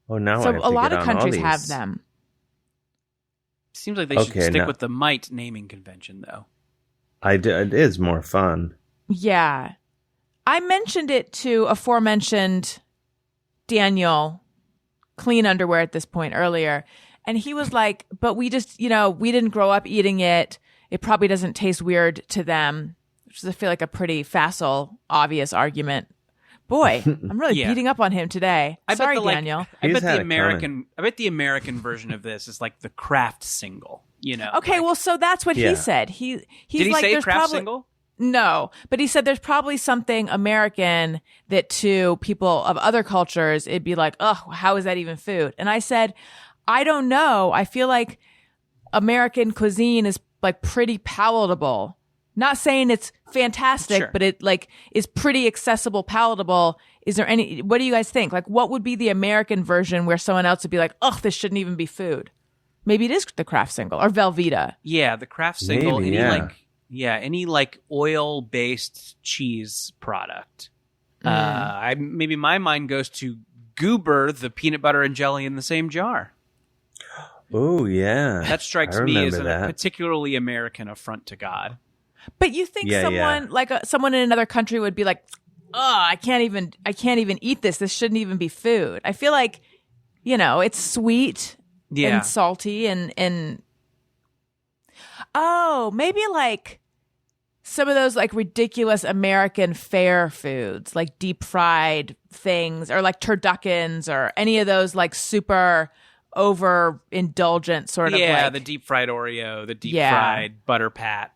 Oh, now So I have to a lot get of on countries all have these. them. Seems like they should stick with the mite naming convention, though. It is more fun. Yeah. I mentioned it to aforementioned Daniel, clean underwear at this point earlier, and he was like, but we just, we didn't grow up eating it. It probably doesn't taste weird to them, which is, I feel like, a pretty facile, obvious argument. Boy, I'm really beating up on him today. Sorry, Daniel. I bet the American version of this is like the Kraft single. Okay, well, so that's what he said. He's did he like, say there's Kraft single? No, but he said there's probably something American that to people of other cultures it'd be like, oh, how is that even food? And I said, I don't know. I feel like American cuisine is like pretty palatable. Not saying it's fantastic, but it like is pretty accessible, palatable. Is there what do you guys think? Like, what would be the American version where someone else would be like, oh, this shouldn't even be food? Maybe it is the Kraft single or Velveeta. Yeah, the Kraft single. Maybe, any oil-based cheese product. Maybe my mind goes to Goober, the peanut butter and jelly in the same jar. Oh yeah, that strikes me as a particularly American affront to God. But you think someone in another country would be like, "Oh, I can't even eat this. This shouldn't even be food." I feel like, it's sweet and salty and maybe like some of those like ridiculous American fare foods, like deep fried things, or like turduckens, or any of those like super overindulgent sort of the deep fried Oreo, the deep fried butter pat,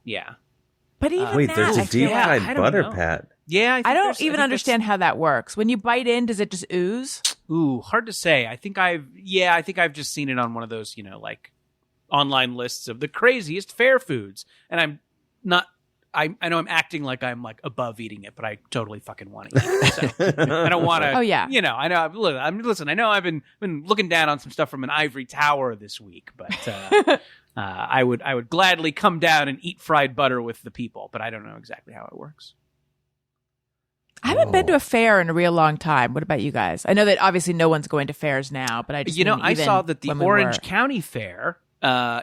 But even wait, there's a deep fried butter pat. Yeah, I don't even understand how that works. When you bite in, does it just ooze? Ooh, hard to say. I think I've just seen it on one of those, like online lists of the craziest fair foods, and I know I'm acting like I'm like above eating it, but I totally fucking want to eat it. So I don't want to. Oh, yeah. You know, I know. Listen. I know I've been looking down on some stuff from an ivory tower this week, but I would gladly come down and eat fried butter with the people, but I don't know exactly how it works. I haven't been to a fair in a real long time. What about you guys? I know that obviously no one's going to fairs now, but I just I saw that the Orange County Fair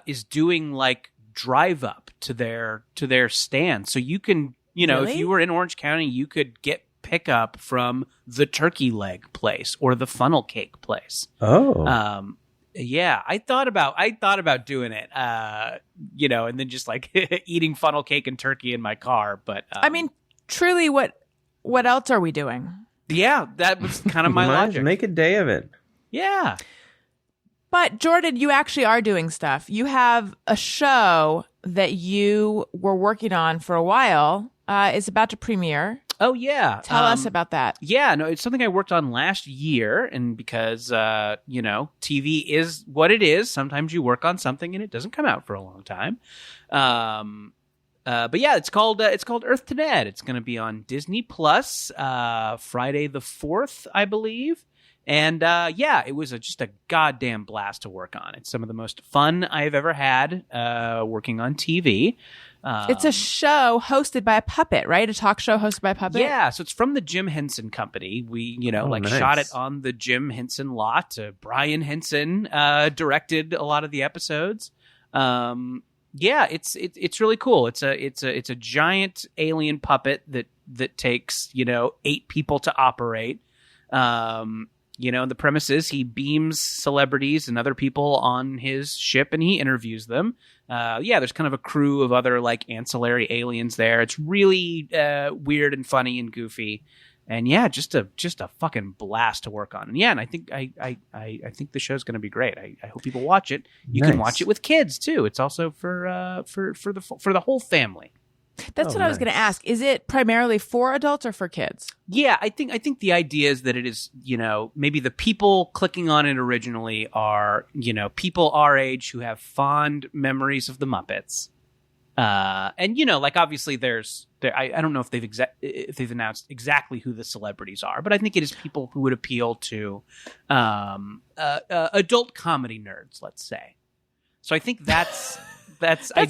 is doing like drive up to their stand, so you can Really? if you were in Orange County, you could get pickup from the turkey leg place or the funnel cake place. Yeah, I thought about doing it, and then just like eating funnel cake and turkey in my car. But I mean, truly, what else are we doing? Yeah, that was kind of my logic. Make a day of it. Yeah. But Jordan, you actually are doing stuff. You have a show that you were working on for a while. Is about to premiere. Oh yeah. Tell us about that. Yeah, no, it's something I worked on last year, and because TV is what it is. Sometimes you work on something and it doesn't come out for a long time. But yeah, it's called Earth to Ned. It's going to be on Disney Plus Friday the 4th, I believe. And it was just a goddamn blast to work on. It's some of the most fun I've ever had working on TV. It's a show hosted by a puppet, right? A talk show hosted by a puppet? Yeah, so it's from the Jim Henson Company. We, nice. shot it on the Jim Henson lot. Brian Henson directed a lot of the episodes. It's really cool. It's a giant alien puppet that takes 8 people to operate. The premise is he beams celebrities and other people on his ship and he interviews them. There's kind of a crew of other like ancillary aliens there. It's really weird and funny and goofy. And yeah, just a fucking blast to work on. And yeah, and I think I think the show's going to be great. I hope people watch it. You can watch it with kids too. It's also for the whole family. That's what I was going to ask. Is it primarily for adults or for kids? Yeah, I think the idea is that it is, maybe the people clicking on it originally are, people our age who have fond memories of the Muppets. And obviously I don't know if they've announced exactly who the celebrities are, but I think it is people who would appeal to adult comedy nerds, let's say. So I think that's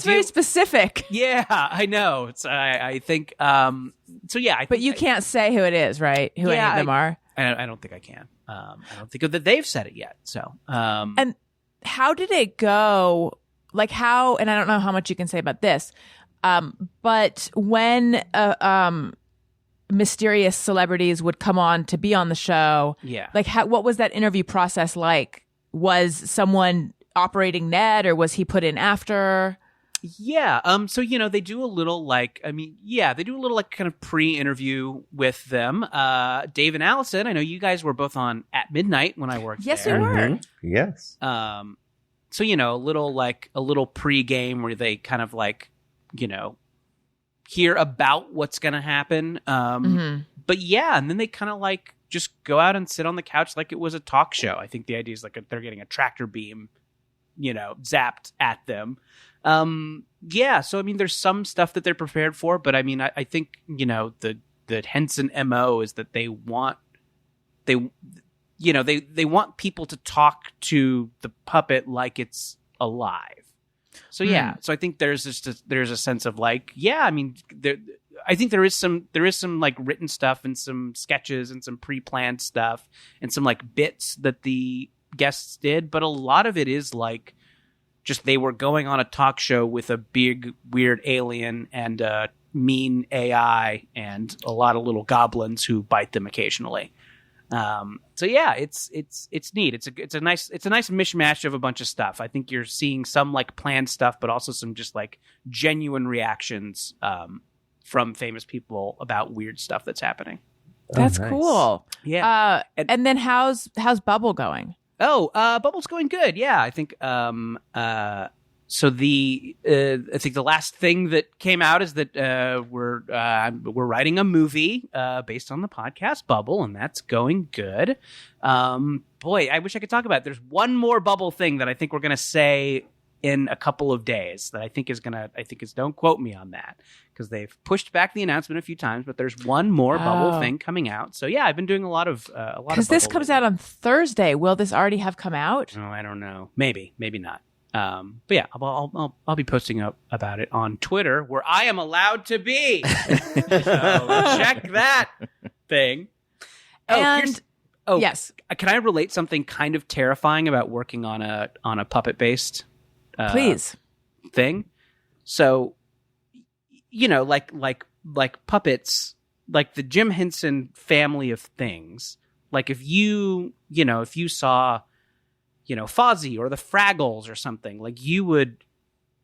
very specific. Yeah, I know. I think so. Yeah, but you can't say who it is, right? Who any of them are? I don't think I can. I don't think that they've said it yet. So and how did it go? Like how? And I don't know how much you can say about this. But when mysterious celebrities would come on to be on the show, like what was that interview process like? Was someone operating Ned, or was he put in after? Yeah. So they do a little kind of pre-interview with them. Dave and Alison, I know you guys were both on At Midnight when I worked there. Yes, we were. Mm-hmm. Yes. So a little pre-game where they kind of hear about what's going to happen. But yeah, and then they kind of just go out and sit on the couch like it was a talk show. I think the idea is they're getting a tractor beam zapped at them. So there's some stuff that they're prepared for, but I think the Henson MO is that they want people to talk to the puppet like it's alive. So yeah, so I think there's a sense of I think there is some written stuff and some sketches and some pre-planned stuff and some bits that the guests did, but a lot of it is just they were going on a talk show with a big weird alien and a mean AI and a lot of little goblins who bite them occasionally. So yeah, it's neat. It's a nice mishmash of a bunch of stuff. I think you're seeing some planned stuff, but also some just genuine reactions from famous people about weird stuff that's happening. That's nice. Cool. Yeah. And then how's Bubble going? Oh, Bubble's going good. Yeah, I think. So I think the last thing that came out is that we're writing a movie based on the podcast Bubble, and that's going good. Boy, I wish I could talk about it. There's one more Bubble thing that I think we're going to say in a couple of days that I think is don't quote me on that because they've pushed back the announcement a few times, but there's one more bubble thing coming out. So yeah, I've been doing a lot of because this comes out on Thursday. Will this already have come out? Oh, I don't know. Maybe not. But yeah, I'll be posting up about it on Twitter where I am allowed to be. So check that thing. Yes. Can I relate something kind of terrifying about working on a puppet based please thing? So like puppets, like the Jim Henson family of things. Like if you saw Fozzie or the Fraggles or something, like you would,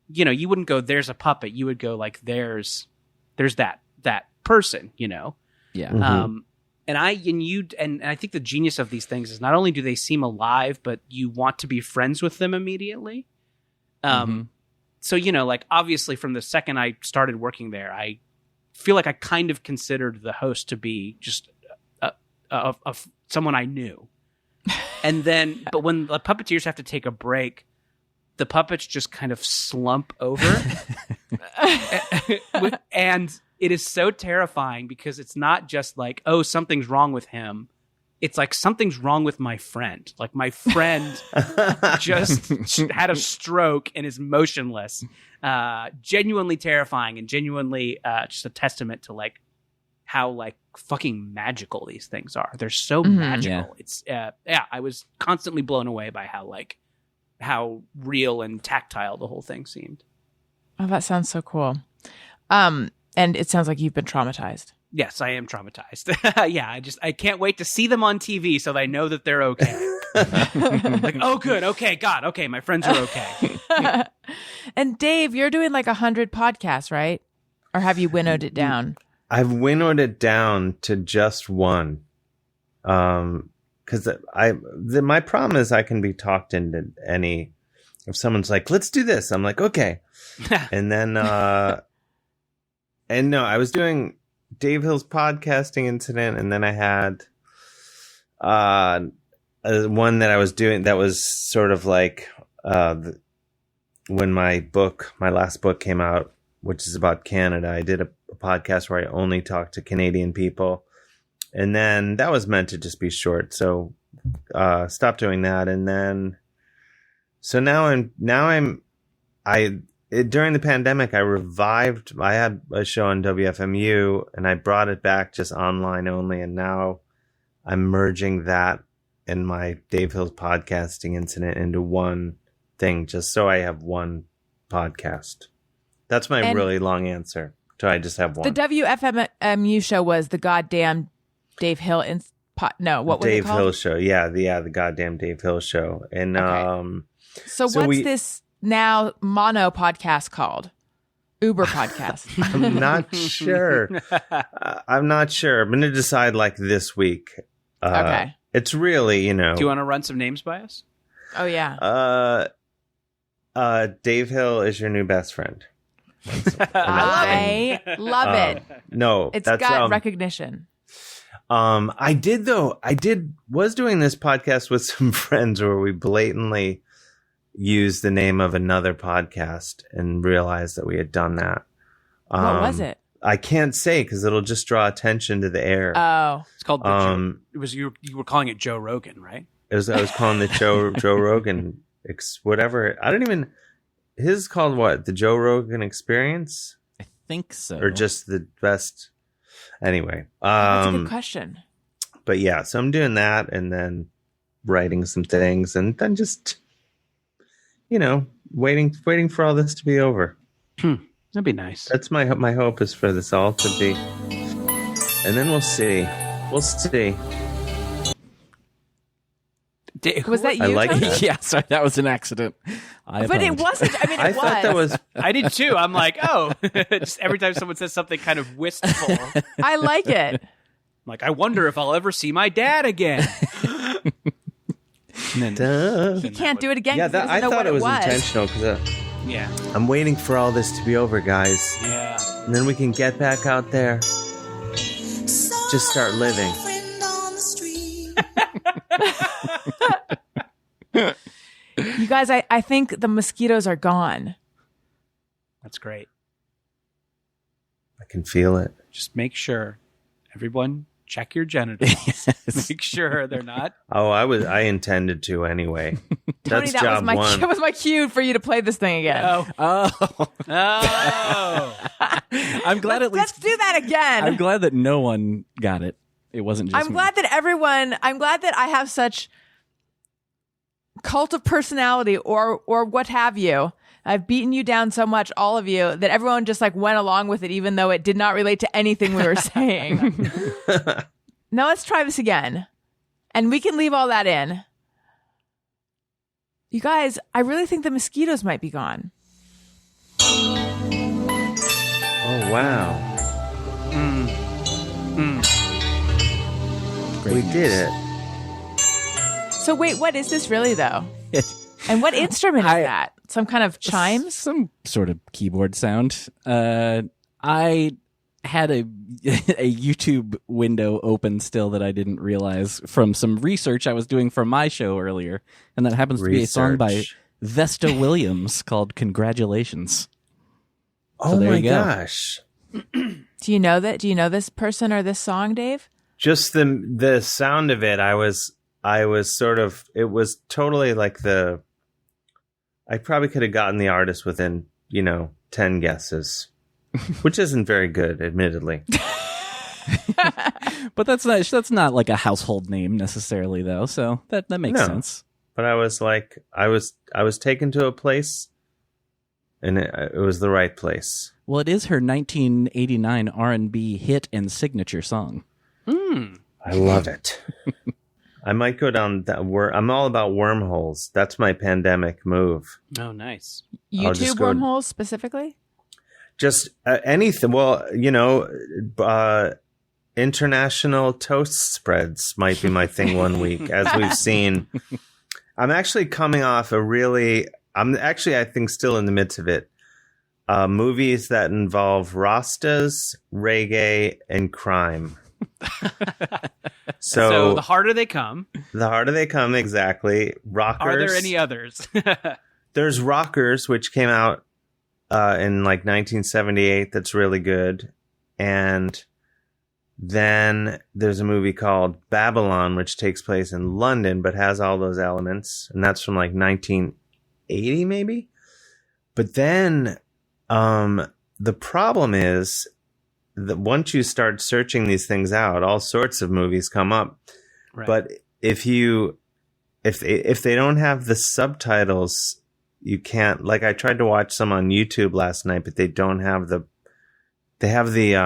you wouldn't go, there's a puppet. You would go like, there's that person, Yeah. And I think the genius of these things is not only do they seem alive, but you want to be friends with them immediately. So, like obviously from the second I started working there, I feel like I kind of considered the host to be just someone I knew. And then, but when the puppeteers have to take a break, the puppets just kind of slump over. And it is so terrifying because it's not just like, oh, something's wrong with him. It's like something's wrong with my friend. Like my friend just had a stroke and is motionless. Genuinely terrifying and genuinely just a testament to like how like fucking magical these things are. They're so magical. Yeah. It's I was constantly blown away by how real and tactile the whole thing seemed. Oh, that sounds so cool. And it sounds like you've been traumatized. Yes, I am traumatized. Yeah, I can't wait to see them on TV so that I know that they're okay. Like, oh, good. Okay, God. Okay, my friends are okay. And Dave, you're doing like 100 podcasts, right? Or have you winnowed it down? I've winnowed it down to just one. Because my problem is I can be talked into any. If someone's like, let's do this, I'm like, okay. And then, and no, I was doing Dave Hill's podcasting incident, and then I had one that I was doing that was sort of like when my last book came out, which is about Canada. I did a podcast where I only talked to Canadian people, and then that was meant to just be short, so stopped doing that. And then so during the pandemic, I had a show on WFMU and I brought it back just online only. And now I'm merging that and my Dave Hill's podcasting incident into one thing, just so I have one podcast. That's my really long answer. So I just have one. The WFMU show was the goddamn Dave Hill what was Dave it called? Hill show. Yeah, the goddamn Dave Hill show. And okay. So what's this now mono podcast called? Uber podcast. I'm not sure. I'm not sure. I'm going to decide like this week. Okay. It's really, Do you want to run some names by us? Oh, yeah. Dave Hill is your new best friend. I love it. No, it's got recognition. Was doing this podcast with some friends where we blatantly used the name of another podcast and realized that we had done that. What was it? I can't say because it'll just draw attention to the air. Oh, it's called you were calling it Joe Rogan, right? I was calling it Joe Rogan whatever. I don't even. His is called what? The Joe Rogan Experience? I think so. Or just the best. Anyway, that's a good question. But yeah, so I'm doing that and then writing some things and then just waiting for all this to be over. That'd be nice. That's my hope is for this all to be, and then we'll see. Was that you? I like Tony? that. Yeah, sorry, that was an accident. But it wasn't. I mean, I thought that was. I did too. I'm like, oh, just every time someone says something kind of wistful, I like it. I'm like, I wonder if I'll ever see my dad again. And then, He can't do it again. Yeah, I know thought what it was intentional because yeah, I'm waiting for all this to be over, guys. yeah. And then we can get back out there, just start living. You guys, I think the mosquitoes are gone. That's great. I can feel it. Just make sure, everyone, check your genitals. Make sure they're not. Oh, I intended to anyway. Tony, That's that was job my one. that was my cue for you to play this thing again. Oh. I'm glad at Let's least. do that again. I'm glad that no one got it. It wasn't just I'm me. glad that I have such cult of personality or what have you. I've beaten you down so much, all of you, that everyone just like went along with it, even though it did not relate to anything we were saying. Now let's try this again. And we can leave all that in. You guys, I really think the mosquitoes might be gone. Oh, wow. Great We news. did it. So wait, what is this really though? And what instrument is that? Some kind of chimes? Some sort of keyboard sound. I had a YouTube window open still that I didn't realize from some research I was doing for my show earlier, and that happens to be a song by Research. Vesta Williams called "Congratulations." Oh there my you go. gosh. Do you know that? Do you know this person or this song, Dave? Just the sound of it, I was sort of, it was totally like I probably could have gotten the artist within, 10 guesses, which isn't very good, admittedly. But that's not like a household name necessarily, though. So that makes No. sense. But I was like, I was taken to a place, and it was the right place. Well, it is her 1989 R&B hit and signature song. I love it. I might go down that. I'm all about wormholes. That's my pandemic move. Oh, nice. I'll just YouTube go- wormholes specifically? Just anything. Well, international toast spreads might be my thing one week, as we've seen. I'm actually coming off I think still in the midst of it. Movies that involve Rastas, reggae, and crime. So the harder they come, exactly. Rockers. are there any others? There's Rockers, which came out in like 1978. That's really good. And then there's a movie called Babylon, which takes place in London, but has all those elements. And that's from like 1980, maybe. But then the problem is that once you start searching these things out, all sorts of movies come up. Right. But if they don't have the subtitles, you can't. Like, I tried to watch some on YouTube last night, but they don't have they have the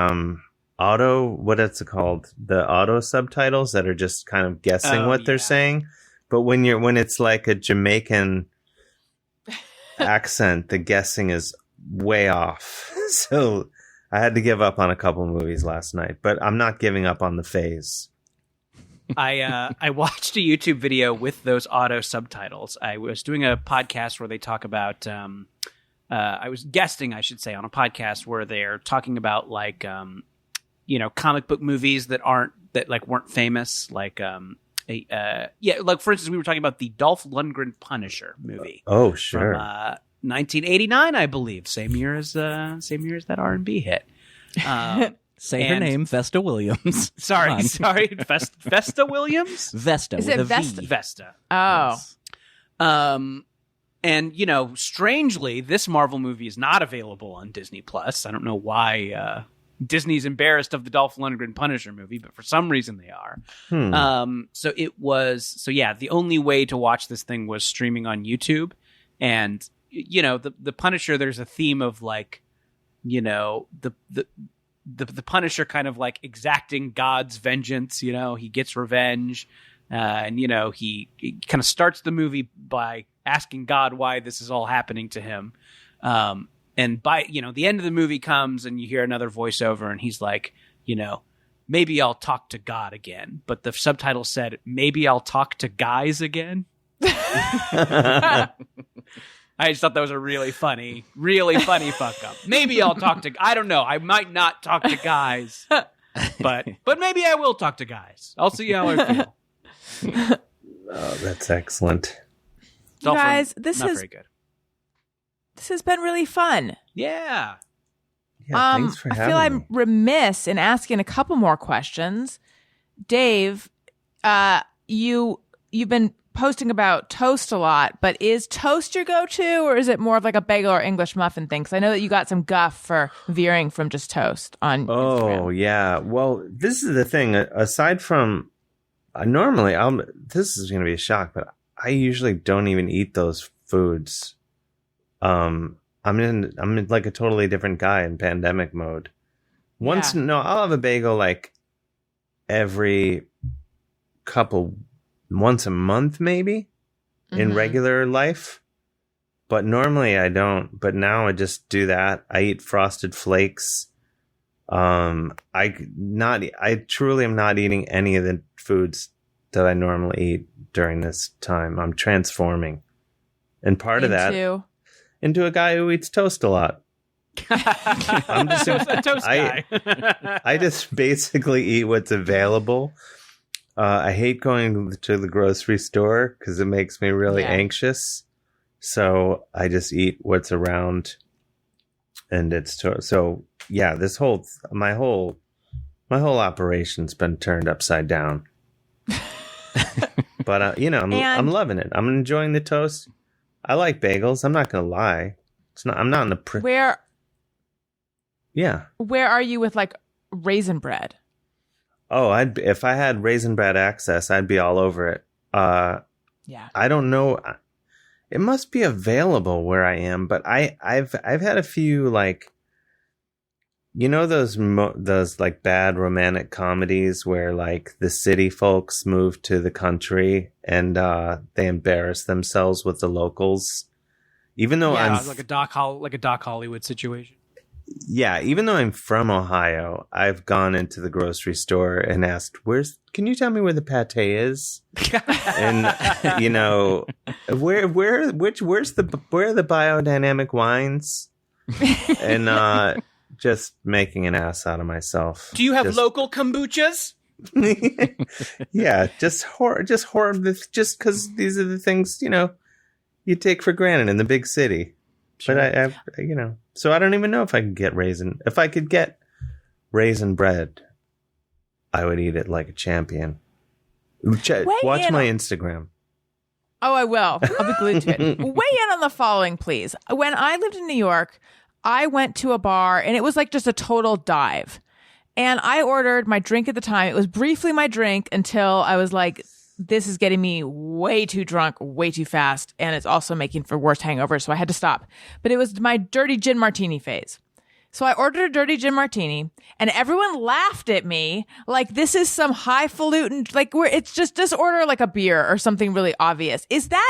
auto, what is it called? The auto subtitles that are just kind of guessing what they're saying. But when it's like a Jamaican accent, the guessing is way off. So I had to give up on a couple movies last night, but I'm not giving up on the phase. I watched a YouTube video with those auto subtitles. I was doing a podcast where they talk about. I was guesting, I should say, on a podcast where they're talking about like comic book movies that weren't famous, like like for instance, we were talking about the Dolph Lundgren Punisher movie. Oh, sure. From 1989, I believe, same year as that R&B hit. Say her name, Vesta Williams. Sorry, Vesta Williams. Vesta. Is with it a V. Vesta? Vesta. Oh. Yes. And strangely, this Marvel movie is not available on Disney Plus. I don't know why Disney's embarrassed of the Dolph Lundgren Punisher movie, but for some reason they are. The only way to watch this thing was streaming on YouTube. And the Punisher, there's a theme of like, the Punisher kind of like exacting God's vengeance. He gets revenge, and he kind of starts the movie by asking God why this is all happening to him. And by the end of the movie comes, and you hear another voiceover, and he's like, maybe I'll talk to God again. But the subtitle said, maybe I'll talk to guys again. I just thought that was a really funny fuck up. Maybe I'll talk to. I don't know. I might not talk to guys, but maybe I will talk to guys. I'll see how I feel. Oh, that's excellent. It's all from guys, this not is very good. this has been really fun. Yeah. Yeah, thanks for I having feel I'm me. remiss in asking a couple more questions. Dave, you've been posting about toast a lot, but is toast your go-to, or is it more of like a bagel or English muffin thing? Because I know that you got some guff for veering from just toast on Oh Instagram. yeah. Well, this is the thing. Aside from normally, this is going to be a shock, but I usually don't even eat those foods. I'm in like a totally different guy in pandemic mode. Once I'll have a bagel like every once a month maybe in regular life. But normally I don't. But now I just do that. I eat Frosted Flakes. I truly am not eating any of the foods that I normally eat during this time. I'm transforming. And part of that into a guy who eats toast a lot. I'm just a toast guy. I just basically eat what's available. I hate going to the grocery store because it makes me really anxious. So I just eat what's around, and it's so yeah. My whole operation's been turned upside down. But I'm loving it. I'm enjoying the toast. I like bagels. I'm not gonna lie. I'm not in a Where Yeah. Where are you with like raisin bread? Oh, if I had raisin bread access, I'd be all over it. Yeah. I don't know. It must be available where I am, but I've had a few like, those like bad romantic comedies where like the city folks move to the country and they embarrass themselves with the locals. Even though I'm like a Doc Hollywood situation. Yeah, even though I'm from Ohio, I've gone into the grocery store and asked, can you tell me where the pate is? And where are the biodynamic wines? And just making an ass out of myself. Do you have local kombuchas? Yeah, just because these are the things, you take for granted in the big city. Sure. But so I don't even know if I could get if I could get raisin bread, I would eat it like a champion. Watch my Instagram. Oh, I will. I'll be glued to it. Weigh in on the following, please. When I lived in New York, I went to a bar and it was like just a total dive. And I ordered my drink at the time. It was briefly my drink until I was like, this is getting me way too drunk, way too fast, and it's also making for worse hangovers, so I had to stop. But it was my dirty gin martini phase. So I ordered a dirty gin martini, and everyone laughed at me like this is some highfalutin, like where it's just order like a beer or something really obvious. Wouldn't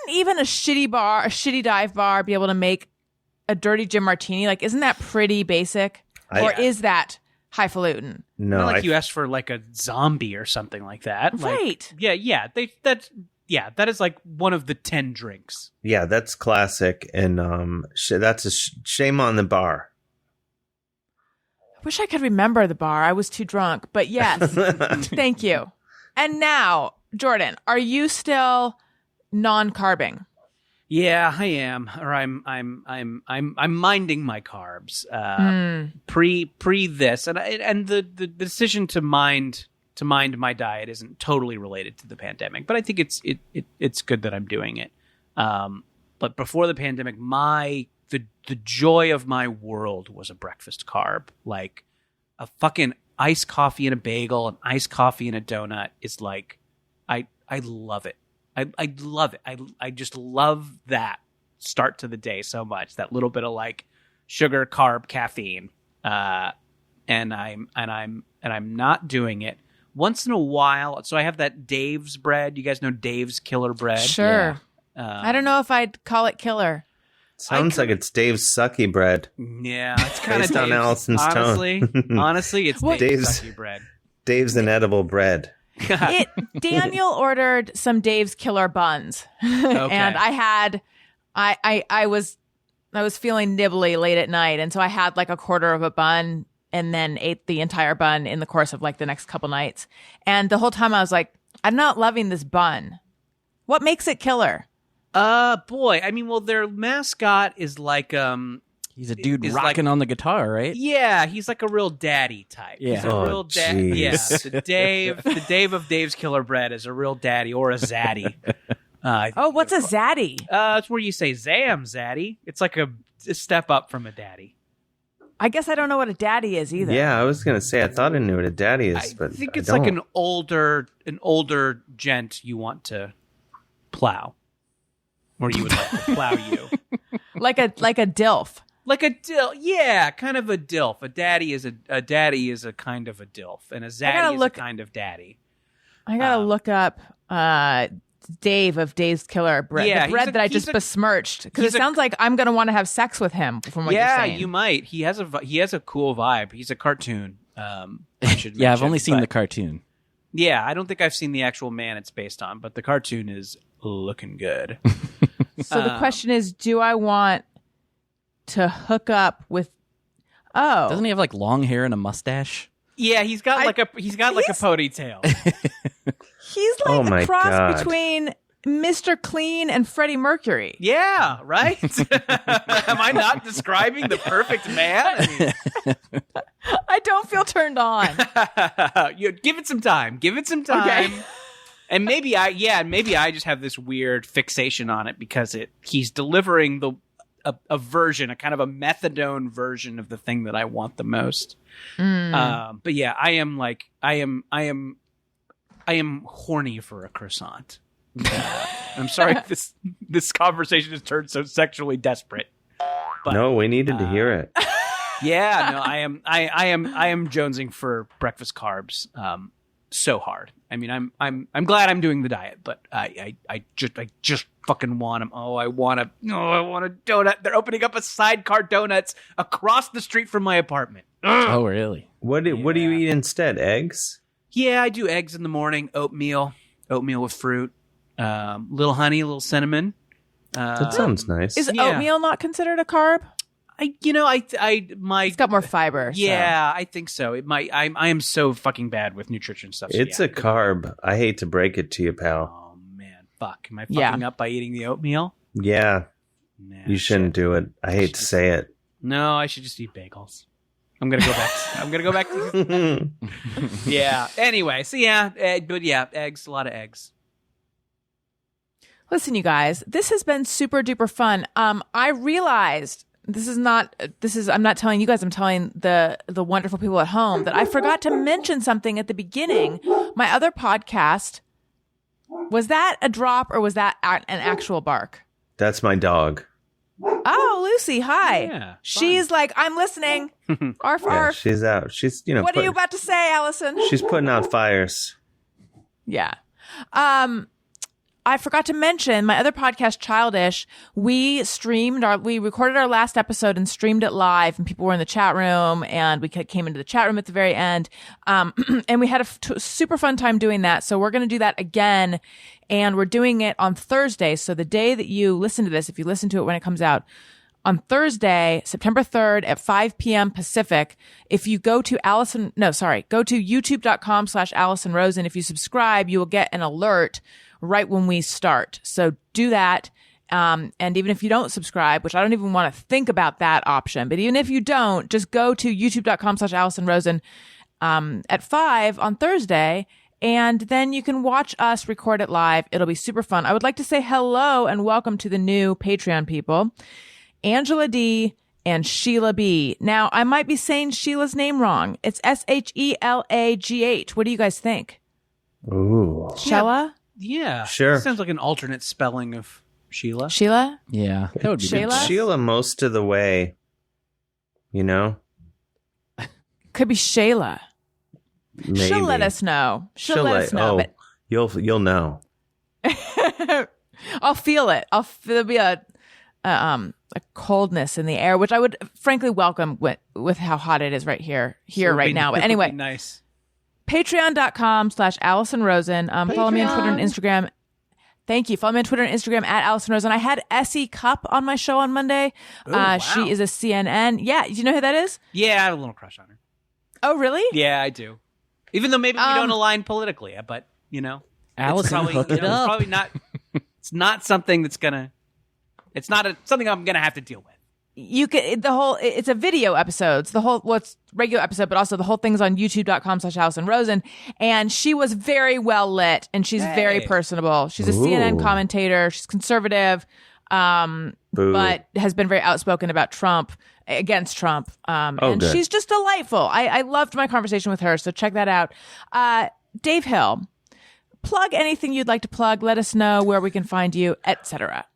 even a shitty dive bar be able to make a dirty gin martini? Like, isn't that pretty basic? Or is that highfalutin? No, not like you asked for like a zombie or something like that. Right. Like, that is like one of the 10 drinks. Yeah, that's classic, and that's a shame on the bar. I wish I could remember the bar. I was too drunk, but yes, thank you. And now, Jordan, are you still non-carbing? Yeah, I am. Or I'm minding my carbs. Pre this, and the decision to mind my diet isn't totally related to the pandemic, but I think it's good that I'm doing it. But before the pandemic, the joy of my world was a breakfast carb, like a fucking iced coffee and a bagel, an iced coffee and a donut is like, I love it. I love it. I just love that start to the day so much. That little bit of like sugar, carb, caffeine, and I'm not doing it once in a while. So I have that Dave's bread. You guys know Dave's Killer Bread? Sure. Yeah. I don't know if I'd call it killer. Sounds like it's Dave's sucky bread. Yeah, it's kind of based on Alison's tone. Honestly, it's Dave's sucky bread. Dave's inedible bread. Daniel ordered some Dave's Killer buns, and I was feeling nibbly late at night, and so I had like a quarter of a bun, and then ate the entire bun in the course of like the next couple nights. And the whole time I was like, I'm not loving this bun. What makes it killer? Boy, I mean, well, their mascot is like He's a dude is rocking on the guitar, right? yeah, he's like a real daddy type. Yeah. He's a Oh, real daddy. Yeah, jeez. the Dave of Dave's Killer Bread is a real daddy or a zaddy. Oh, what's a zaddy? It's where you say "Zam, zaddy." It's like a step up from a daddy. I guess I don't know what a daddy is either. Yeah, I was gonna say I thought I knew what a daddy is, I but think I it's like don't. an older gent you want to plow, or you would like to plow you. Like a DILF. Like a dilf, yeah, kind of a dilf. A daddy is a kind of a dilf, and a zaddy is a kind of daddy. I gotta look up Dave of Dave's Killer Bread. Yeah, the bread that I he's just besmirched, because it he's a- sounds like I'm gonna want to have sex with him. From what you're Yeah, saying. you might. He has a cool vibe. He's a cartoon. I should Yeah, I've mention, only seen but- the cartoon. Yeah, I don't think I've seen the actual man it's based on, but the cartoon is looking good. So the question is, do I want to hook up with? Oh, Doesn't he have like long hair and a mustache? Yeah, he's got like a ponytail. he's Oh like my a cross God. between Mr. Clean and Freddie Mercury. Yeah, right? Am I not describing the perfect man? I mean, I don't feel turned on. give it some time. Give it some time. Okay. And maybe I just have this weird fixation on it because he's delivering a version, a kind of a methadone version of the thing that I want the most. But yeah, I am horny for a croissant. I'm sorry this conversation has turned so sexually desperate. But, No, we needed to hear it. yeah, no, I am jonesing for breakfast carbs so hard. I mean, I'm glad I'm doing the diet, but I just fucking want them. I want a donut. They're opening up a Sidecar Donuts across the street from my apartment. Oh, really? What do you eat instead? Eggs? Yeah, I do eggs in the morning, oatmeal with fruit, little honey, a little cinnamon. That sounds nice. Is Yeah. oatmeal not considered a carb? It's got more fiber. so. Yeah, I think so. I am so fucking bad with nutrition stuff. So It's yeah. a carb. I hate to break it to you, pal. Oh man, fuck! Am I fucking up by eating the oatmeal? Yeah, Nah, you shouldn't do it. I hate to say it. No, I should just eat bagels. I'm gonna go back. To yeah. Anyway, so yeah, but yeah, eggs. A lot of eggs. Listen, you guys, this has been super duper fun. I realized I'm not telling you guys, I'm telling the wonderful people at home that I forgot to mention something at the beginning. My other podcast, was that a drop or was that an actual bark? That's my dog. Oh, Lucy, hi. Yeah, She's like, I'm listening. Arf, Yeah, arf. she's out. She's What are you about to say, Allison? She's putting out fires. Yeah. I forgot to mention my other podcast, Childish. We recorded our last episode and streamed it live, and people were in the chat room, and we came into the chat room at the very end. And we had a super fun time doing that. So we're going to do that again, and we're doing it on Thursday. So the day that you listen to this, if you listen to it when it comes out, on Thursday, September 3rd at 5 p.m. Pacific, if you go to go to youtube.com/Alison Rosen. If you subscribe, you will get an alert right when we start. So do that. And even if you don't subscribe, which I don't even want to think about that option, but even if you don't, just go to youtube.com/Alison Rosen at 5 on Thursday, and then you can watch us record it live. It'll be super fun. I would like to say hello and welcome to the new Patreon people, Angela D. and Sheila B. Now, I might be saying Sheila's name wrong. It's SHELAGH. What do you guys think? Ooh. Sheila? Yeah, Sure. Sounds like an alternate spelling of Sheila. Sheila? Yeah, that would be Shayla? good. Sheila most of the way. You know? Could be Shayla. Maybe. She'll let us know. She'll let us know. Oh, you'll know. But I'll feel it. There'll be a coldness in the air, which I would frankly welcome with how hot it is right here right now. But anyway, nice. Patreon.com/Alison Rosen. Follow me on Twitter and Instagram. Thank you. Follow me on Twitter and Instagram at Alison Rosen. I had Essie Cupp on my show on Monday. Wow. She is a CNN. Yeah. Do you know who that is? Yeah, I have a little crush on her. Oh, really? Yeah, I do. Even though maybe we don't align politically, but Allison, probably, hook it up. Probably not. It's not something that's gonna. It's not something I'm gonna have to deal with. You could it's a video episodes, it's regular episode, but also the whole thing's on youtube.com/Alison Rosen. And she was very well lit and she's very personable. She's a CNN commentator. She's conservative, but has been very outspoken about against Trump. And she's just delightful. I loved my conversation with her. So check that out. Dave Hill, plug anything you'd like to plug. Let us know where we can find you, etc.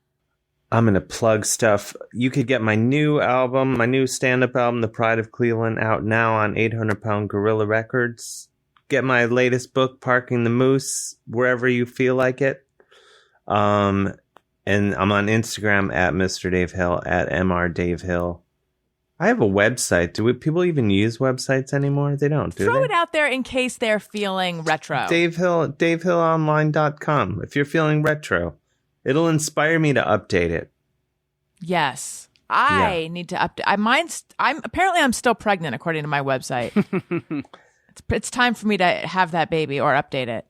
I'm going to plug stuff. You could get my new album, my new stand-up album, The Pride of Cleveland, out now on 800 Pound Gorilla Records. Get my latest book, Parking the Moose, wherever you feel like it. And I'm on Instagram at Mr. Dave Hill, at Mr. Dave Hill. I have a website. Do people even use websites anymore? They don't, do Throw they? it out there in case they're feeling retro. DaveHillOnline.com. If you're feeling retro. It'll inspire me to update it. Yes. I need to update. I'm still pregnant according to my website. It's time for me to have that baby or update it.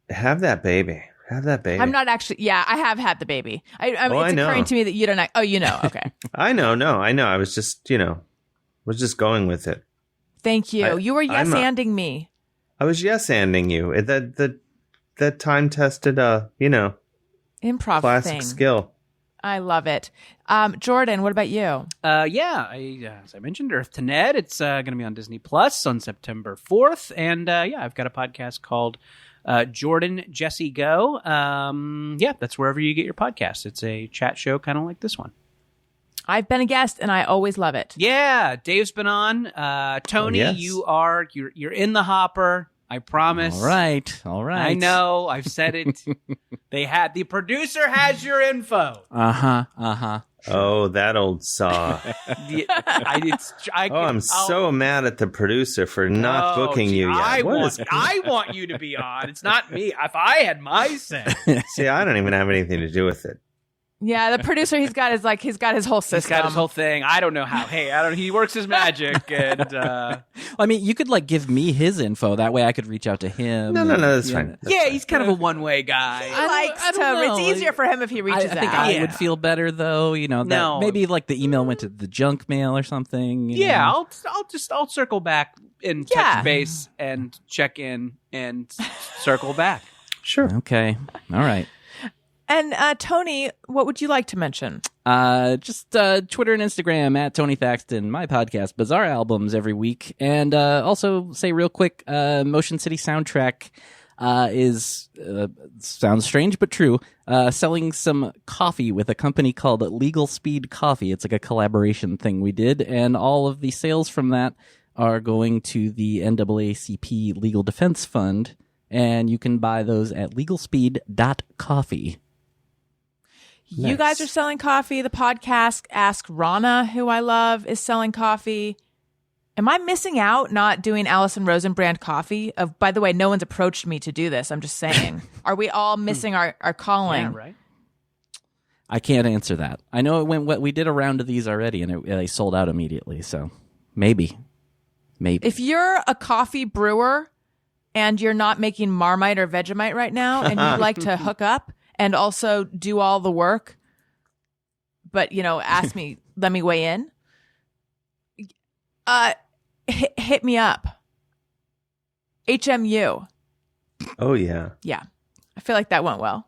Have that baby. I'm not actually. Yeah, I have had the baby. It's occurring to me that you don't. Oh, you know. Okay. I know. I was just, going with it. Thank you. You were yes-anding me. I was yes-anding you. That time-tested, improv classic thing. skill. I love it. Jordan, what about you? As I mentioned, Earth to Ned. It's going to be on Disney Plus on September 4th. And I've got a podcast called Jordan Jesse Go. That's wherever you get your podcasts. It's a chat show kind of like this one. I've been a guest and I always love it. Yeah, Dave's been on. Tony, yes. you're in the hopper. I promise. All right. I know. I've said it. The producer has your info. Oh, that old saw. I'm so mad at the producer for not booking you yet. I want you to be on. It's not me. If I had my say. See, I don't even have anything to do with it. Yeah, the producer, he's got his whole system. He's got his whole thing. I don't know how. Hey, he works his magic. And I mean, you could give me his info. That way I could reach out to him. No, that's fine. He's kind of a one-way guy. I don't know. It's easier for him if he reaches out. I think I would feel better though. That maybe the email went to the junk mail or something. You know? I'll circle back and touch base and check in and circle back. Sure. Okay. All right. And Tony, what would you like to mention? Just Twitter and Instagram at Tony Thaxton, my podcast, Bizarre Albums every week. And also say real quick, Motion City Soundtrack is, sounds strange but true, selling some coffee with a company called Legal Speed Coffee. It's like a collaboration thing we did. And all of the sales from that are going to the NAACP Legal Defense Fund. And you can buy those at legalspeed.coffee. Nice. You guys are selling coffee. The podcast Ask Rana, who I love, is selling coffee. Am I missing out not doing Alison Rosen brand coffee? By the way, no one's approached me to do this. I'm just saying. Are we all missing our calling? Yeah, right. I can't answer that. I know we did a round of these already, and they sold out immediately. So maybe. If you're a coffee brewer and you're not making Marmite or Vegemite right now, and you'd like to hook up and also do all the work, but, ask me, let me weigh in, hit me up. HMU. Oh, yeah. Yeah. I feel like that went well.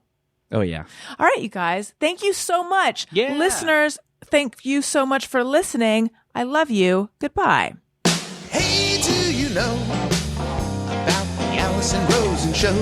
Oh, yeah. All right, you guys. Thank you so much. Yeah. Listeners, thank you so much for listening. I love you. Goodbye. Hey, do you know about the Alison Rosen Show?